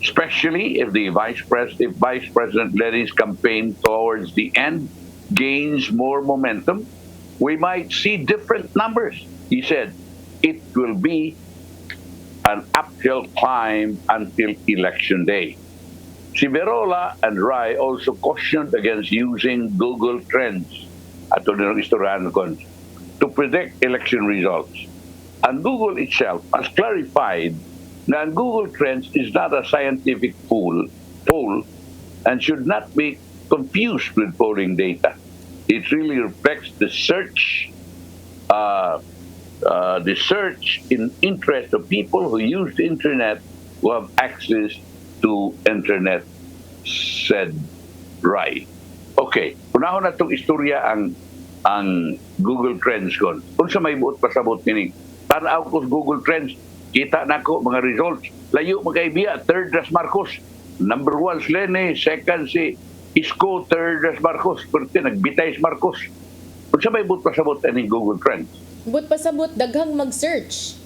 Especially if Vice President Leni's campaign towards the end gains more momentum, we might see different numbers. He said, it will be an uphill climb until election day. Si Verola and Rai also cautioned against using Google Trends to predict election results. And Google itself has clarified that Google Trends is not a scientific poll and should not be confused with polling data. It really reflects the search in interest of people who use the internet, who have access to internet, said Rai. Okay, unahon na itong istorya ang Google Trends kon. Kung sa may buot pasabot nini, tanaw ko sa Google Trends, kita na ko mga results. Layo magkaibiya, third Las Marcos. Number 1 si Lene, second si Isko, third Las Marcos. Pero nagbitay si Marcos. Kung sa may buot pasabot ni Google Trends. But pasabot, daghang mag-search.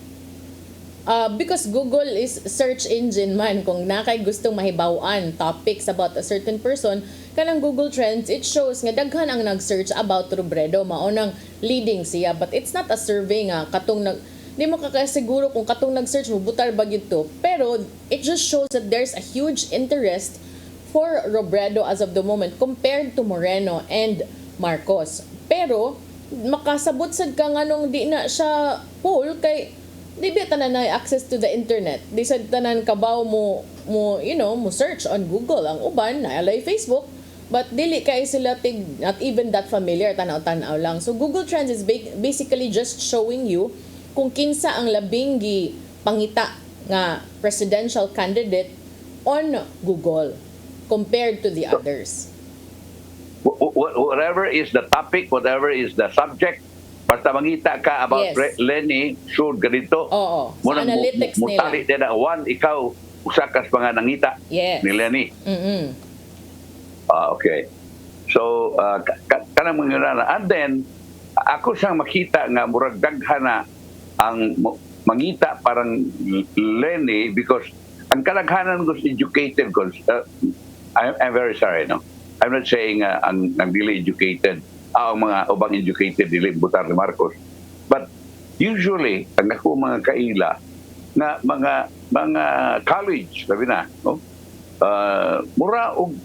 Because Google is search engine man. Kung nakay gustong mahibawan topics about a certain person, kanang Google Trends, it shows nga daghan ang nag-search about Robredo. Maunang leading siya. But it's not a survey nga. Di mo kakasiguro kung katong nag-search mo, butar ba to. Pero it just shows that there's a huge interest for Robredo as of the moment compared to Moreno and Marcos. Pero makasabot sad ka nga nung di na siya poll kay di ba tanan na access to the internet. Di sad tanan kabaw mo search on Google. Ang uban na alay Facebook, but dili kay sila not even that familiar, tanaw-tanaw lang. So Google Trends is basically just showing you kung kinsa ang labing gi pangita nga presidential candidate on Google compared to the others. Whatever is the topic, whatever is the subject, basta mangita ka about Lenny, sure ganito. Oo. Sa analytics nila. Mutali din na, ikaw, usakas mga nangita ni Lenny. Okay. So, kanang mga and then, ako siyang makita nga, murag daghan na ang mangita parang Lenny because ang kalaghanan ko educated ko. I'm very sorry, no? I'm not saying ang dili educated, ang mga ubang educated dili butar ni Marcos. But usually, ang ako mga kaila na mga college, sabi na, no? Mura og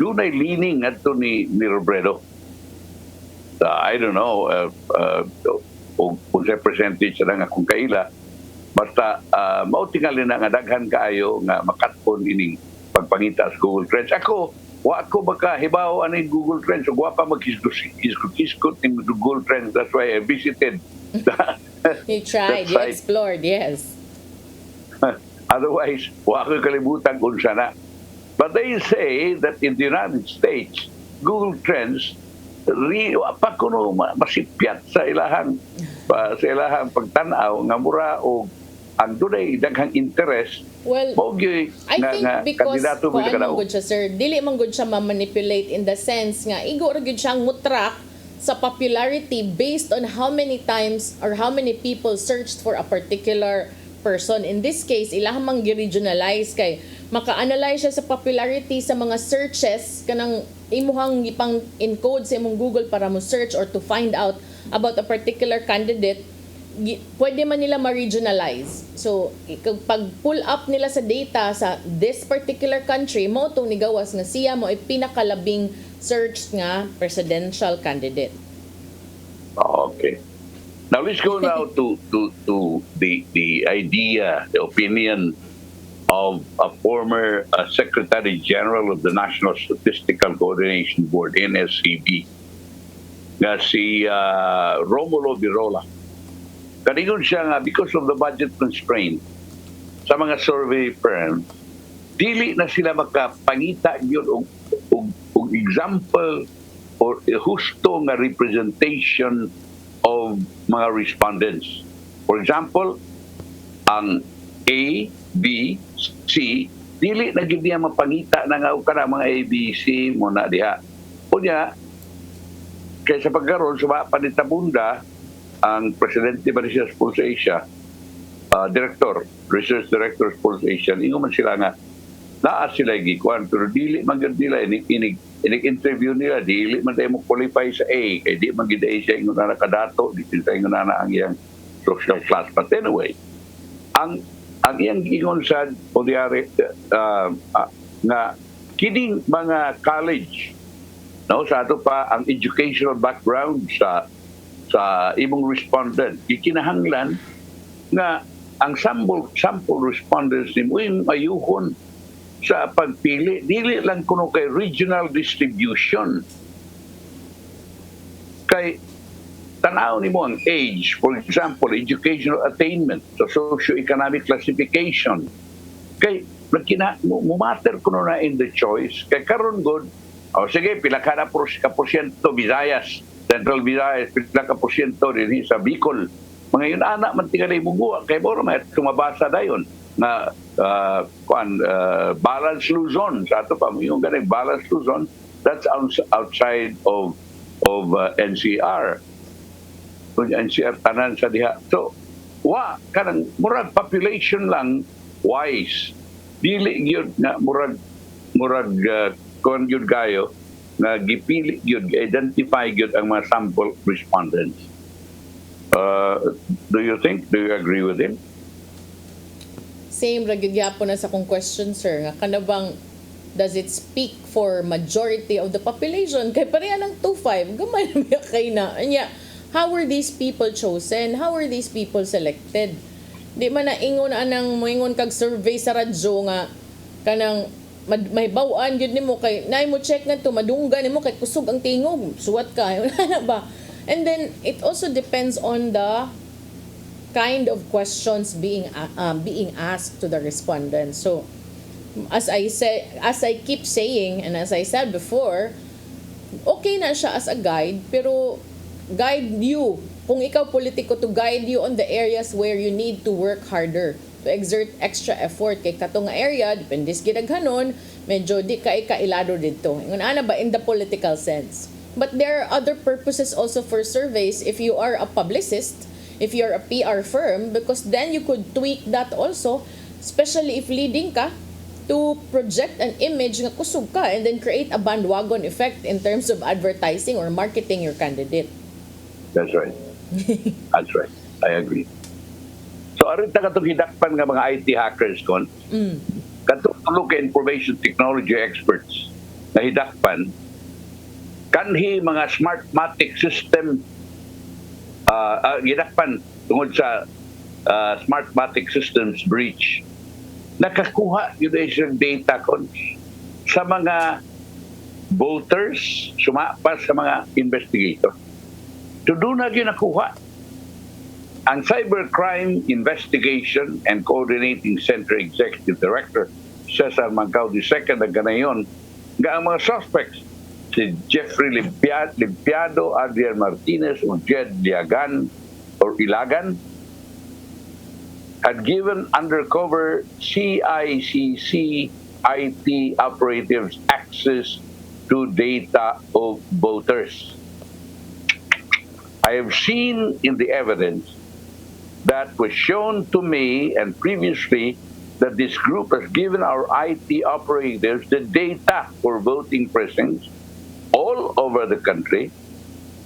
dunay leaning adto ni Robredo. I don't know kung sa percentage lang akong kaila. Basta mautingali na nga daghan kaayo nga makatpon ining pagpangita sa Google Trends. Ako baka hibaw ano yung Google Trends. So, pa mag-iskot ng Google Trends. That's why I visited. You tried, you explored, yes. Otherwise, ko kalibutan kung sana. But they say that in the United States, Google Trends, pa kuno masipyat sa ilahang pagtanaw nga mura o ang dunay daghang interest. Well, I think because kuan good siya, sir, dili man good siya ma-manipulate in the sense nga igo ra gyud siyang mutrack sa popularity based on how many times or how many people searched for a particular person. In this case, ilahang mang gi-regionalize kay maka-analyze siya sa popularity sa mga searches kanang imuhang ipang encode sa imong Google para mo search or to find out about a particular candidate. Pwede man nila ma-regionalize. So, pag pull up nila sa data sa this particular country, mo itong nigawas nga siya mo ay pinakalabing search nga presidential candidate. Okay. Now let's go now to the idea, the opinion of a former Secretary General of the National Statistical Coordination Board, NSCB, nga si Romulo Birola. Kanigon siya nga, because of the budget constraint sa mga survey firms, dili na sila makapangita yun og example or husto nga representation of mga respondents. For example, ang A, B, C, dili na gid niya mapangita na nga kana mga A, B, C mo na diha. Unya, kaysa pagkaroon sa panitabunda, ang Presidente Marisol Pulse Asia, Research Director of Pulse Asia, ingo man sila nga, naa sila gikuan, pero dili man gid nila, inig-interview nila, dili man tayo mo qualify sa A, kaya di man gid siya ingo na nakadato, di sila ingo na ang iyang social class. But anyway, ang iyang ingon sa Odiare, nga kining mga college, no, sa ato pa ang educational background sa imong respondent, ikinahanglan nga ang sample respondents ni mo ayuhon sa pagpili, dili lang kuno kay regional distribution. Kay tanaw ni mo ang age, for example, educational attainment, so socio-economic classification. Kay mumatter kuno na in the choice, kay karon god O sige, pila ka na porsyento Visayas, Central Visayas, pila ka porsyento din sa Bicol. Mga yun anak man tingali bubuwa kay mo may sumabasa dayon na balance Luzon sa ato pa yung ganay balance Luzon, that's outside of NCR. NCR tanan sa diha. So kanang murag population lang wise. Dili gyud nga murag kon yun kayo na gipili yun, identify yun ang mga sample respondents. Do you agree with him? Same ra gyud gyapon na sa kong question, sir, nga kanabang does it speak for majority of the population kay pareha ng 2-5 gamay na kay na anya. How were these people chosen? How were these people selected? Di man na ingon anang moingon kag survey sa radyo nga kanang may bawaan yun nimo kay nay mo check nga to madungga nimo kay kusog ang tingog suwat ka wala ba. And then it also depends on the kind of questions being asked to the respondents. So as I keep saying and as I said before, okay na siya as a guide, pero guide you kung ikaw politiko, to guide you on the areas where you need to work harder, to exert extra effort kay katong area depende sa gidaghanon medyo di kay kailado dito ngun ana ba in the political sense. But there are other purposes also for surveys if you are a publicist, if you're a PR firm, because then you could tweak that also, especially if leading ka to project an image nga kusog ka and then create a bandwagon effect in terms of advertising or marketing your candidate. That's right. That's right. I agree. So aron ta katong hidakpan nga mga IT hackers kon. Katong tulo ka information technology experts na hidakpan kanhi mga smartmatic system hidakpan tungod sa smartmatic systems breach. Nakakuha yun yung data kon sa mga voters sumapas sa mga investigator. So doon na yun nakuha. Ang Cybercrime Investigation and Coordinating Center Executive Director Cesar Mancao II na ganayon nga ang mga suspects si Jeffrey Limpiado, Adrian Martinez o Jed Liagan or Ilagan had given undercover CICC IT operatives access to data of voters. I have seen in the evidence that was shown to me and previously that this group has given our IT operators the data for voting precincts all over the country,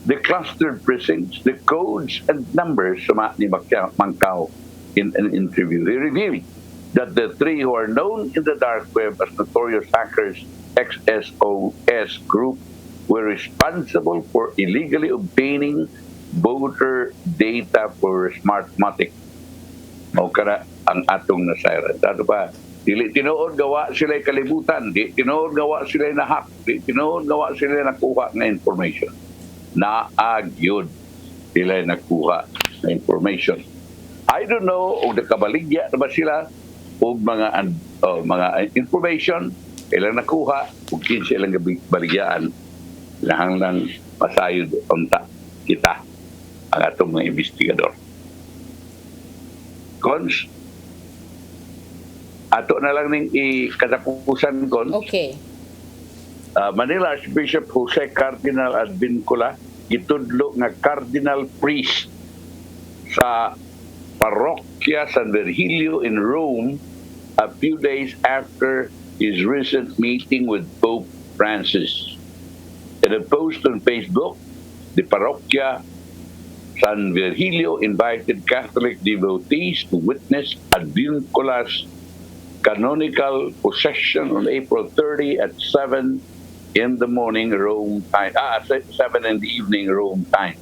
the clustered precincts, the codes and numbers, ni Mancao in an interview. He revealed that the three who are known in the dark web as notorious hackers, XSOS group, were responsible for illegally obtaining voter data for Smartmatic. O kara ang atong nasayran. Dato pa, dili tinuod gawa sila kalibutan, di tinuod gawa sila nahack, di tinuod gawa sila nakuha ng information. Naagyod sila nakuha ng information. I don't know o nakabaligya na ba sila o mga information ilang nakuha o kinsa ilang baligyaan lahang lang masayod unta kita ang atong mga investigador. Cons, ato na lang ning ikatapusan kon. Okay. Manila Archbishop Jose Cardinal Advincula gitudlo nga cardinal priest sa Parokya San Virgilio in Rome a few days after his recent meeting with Pope Francis. In a post on Facebook, the Parokya San Virgilio invited Catholic devotees to witness Advincula's canonical procession on April 30 at 7 in the morning Rome time, 7 in the evening Rome time.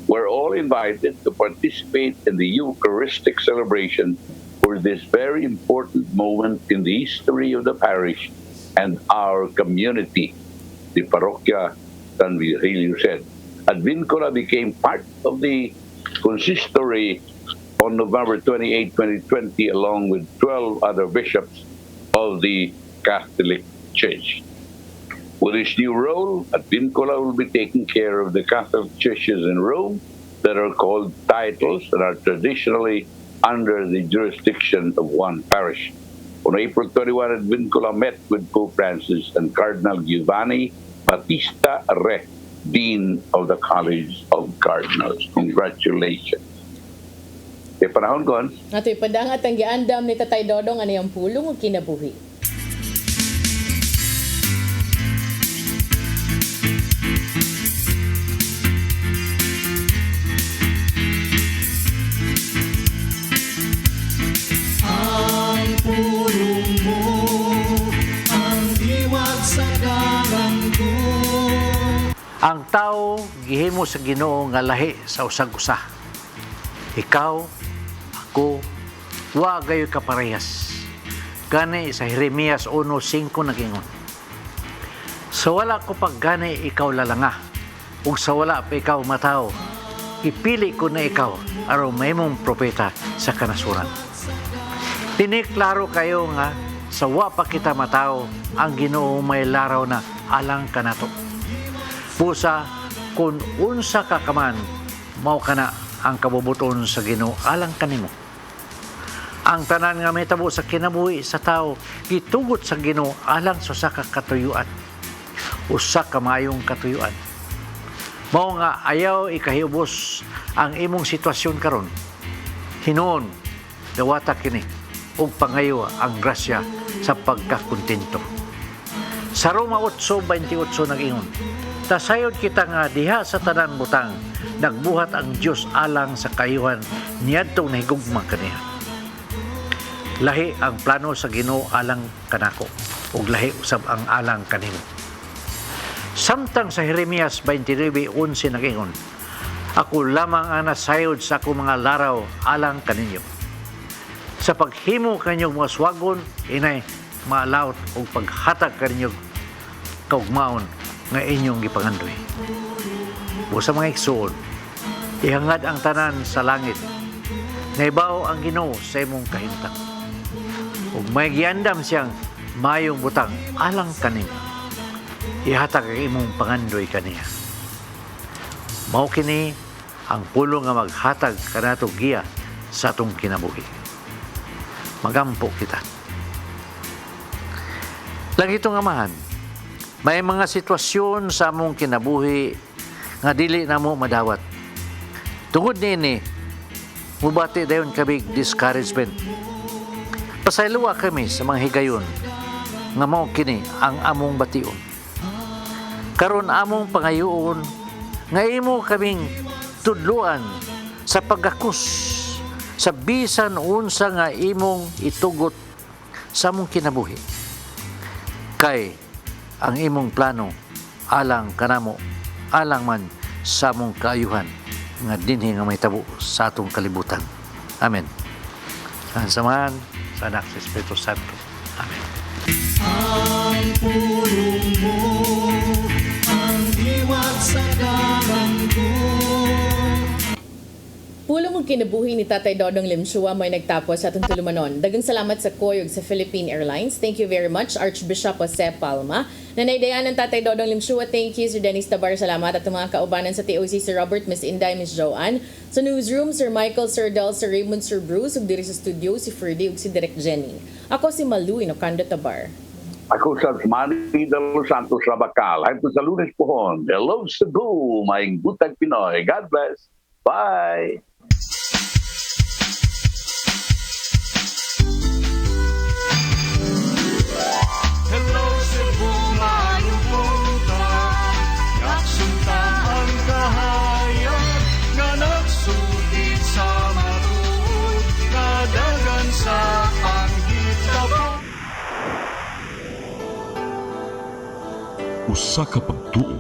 We're all invited to participate in the Eucharistic celebration for this very important moment in the history of the parish and our community, the Parokya San Virgilio said. Advincula became part of the consistory on November 28, 2020, along with 12 other bishops of the Catholic Church. With his new role, Advincula will be taking care of the Catholic churches in Rome that are called titles and are traditionally under the jurisdiction of one parish. On April 21, Advincula met with Pope Francis and Cardinal Giovanni Battista Re, Dean of the College of Cardinals. Congratulations. E panahon kon. Ato'y padangat ang giandam ni Tatay Dodong ano yung pulong o kinabuhi. Ang pulong mo, ang diwag sa ko. Ang tao gihimo sa Ginoo nga lahi sa usag-usa. Ikaw, ako, wa gayo kaparehas. Gani sa Jeremias 1:5 nagingon. Sa wala ko paggani ikaw lalanga, ug sa wala pa ikaw mataw, ipili ko na ikaw aron mahimong propeta sa kanasuran. Tiniklaro kayo nga sa wa pa kita mataw, ang Ginoo may laraw na alang kanato. Pusa, kung unsa ka kaman, mao kana ang kabubuton sa Ginoo alang kanimo. Ang tanan nga mahitabo sa kinabuhi sa tao, gitugot sa Ginoo alang sa usa ka katuyuan. Usa ka maayong katuyuan. Mao nga ayaw ikahibos ang imong sitwasyon karon. Hinuon, dawata kini ug pangayo ang grasya sa pagkakontento. Sa Roma 8:28 nag-ingon, tasayod kita nga diha sa tanan butang, nagbuhat ang Dios alang sa kayuhan niadtong nahigugma kaniya. Lahi ang plano sa Ginoo alang kanako, ug lahi usab ang alang kanimo. Samtang sa Jeremias 29:11 nag-ingon, ako lamang ang nasayod sa ako mga laraw alang kaninyo. Sa paghimo kanyong mga swagon, inay maalawt o paghatag kanyong kaugmaon nga inyong gipangandoy. O sa mga igsuon, ihangad ang tanan sa langit, naibaw ang Ginoo sa imong kahintang. Ug may giandam siyang mayong butang alang kanimo, ihatag ang imong pangandoy kaniya. Mao kini ang pulong nga maghatag kanato giya sa atong kinabuhi. Magampo kita. Lagi itong amahan, may mga sitwasyon sa among kinabuhi nga dili na mo madawat. Tungod nini, mubati dayon kami discouragement. Pasayloa kami sa mga higayon nga mao kini ang among bation. Karon among pangayoon nga imo kaming tudluan sa pagakus sa bisan unsa nga imong itugot sa among kinabuhi. Kay ang imong plano alang kanamo, alang man sa among kaayuhan nga dinhi nga may tabo sa atong kalibutan. Amen. Ang samahan sa Anak sa Espiritu Santo. Amen. Ang pulong mo, ang diwag sa ko. Pulong og kinabuhi ni Tatay Dodong Limshua may nagtapos sa atong tulumanon. Daghang salamat sa koy ug sa Philippine Airlines. Thank you very much Archbishop Jose Palma. Nanay Dayan ng Tatay Dodong Limshua. Thank you Sir Dennis Tabar. Salamat at mga kaubanan sa TOC Sir Robert, Miss Inday, Miss Joanne. Sa newsroom Sir Michael, Sir Del, Sir Raymond, Sir Bruce ug diri sa studio si Ferdy ug si Direk Jenny. Ako si Malu Inocando Tabar. Ako sa Manny de los Santos Rabacal. Hanggang sa Lunes pohon. Hello Cebu, Maayong Buntag Pinoy. God bless. Bye. Hello Cebu, maayong buntag. Naksunta ang kahayag nga nagsulit sa matuod, kadagan sa panghitabo. Usa ka pagtuo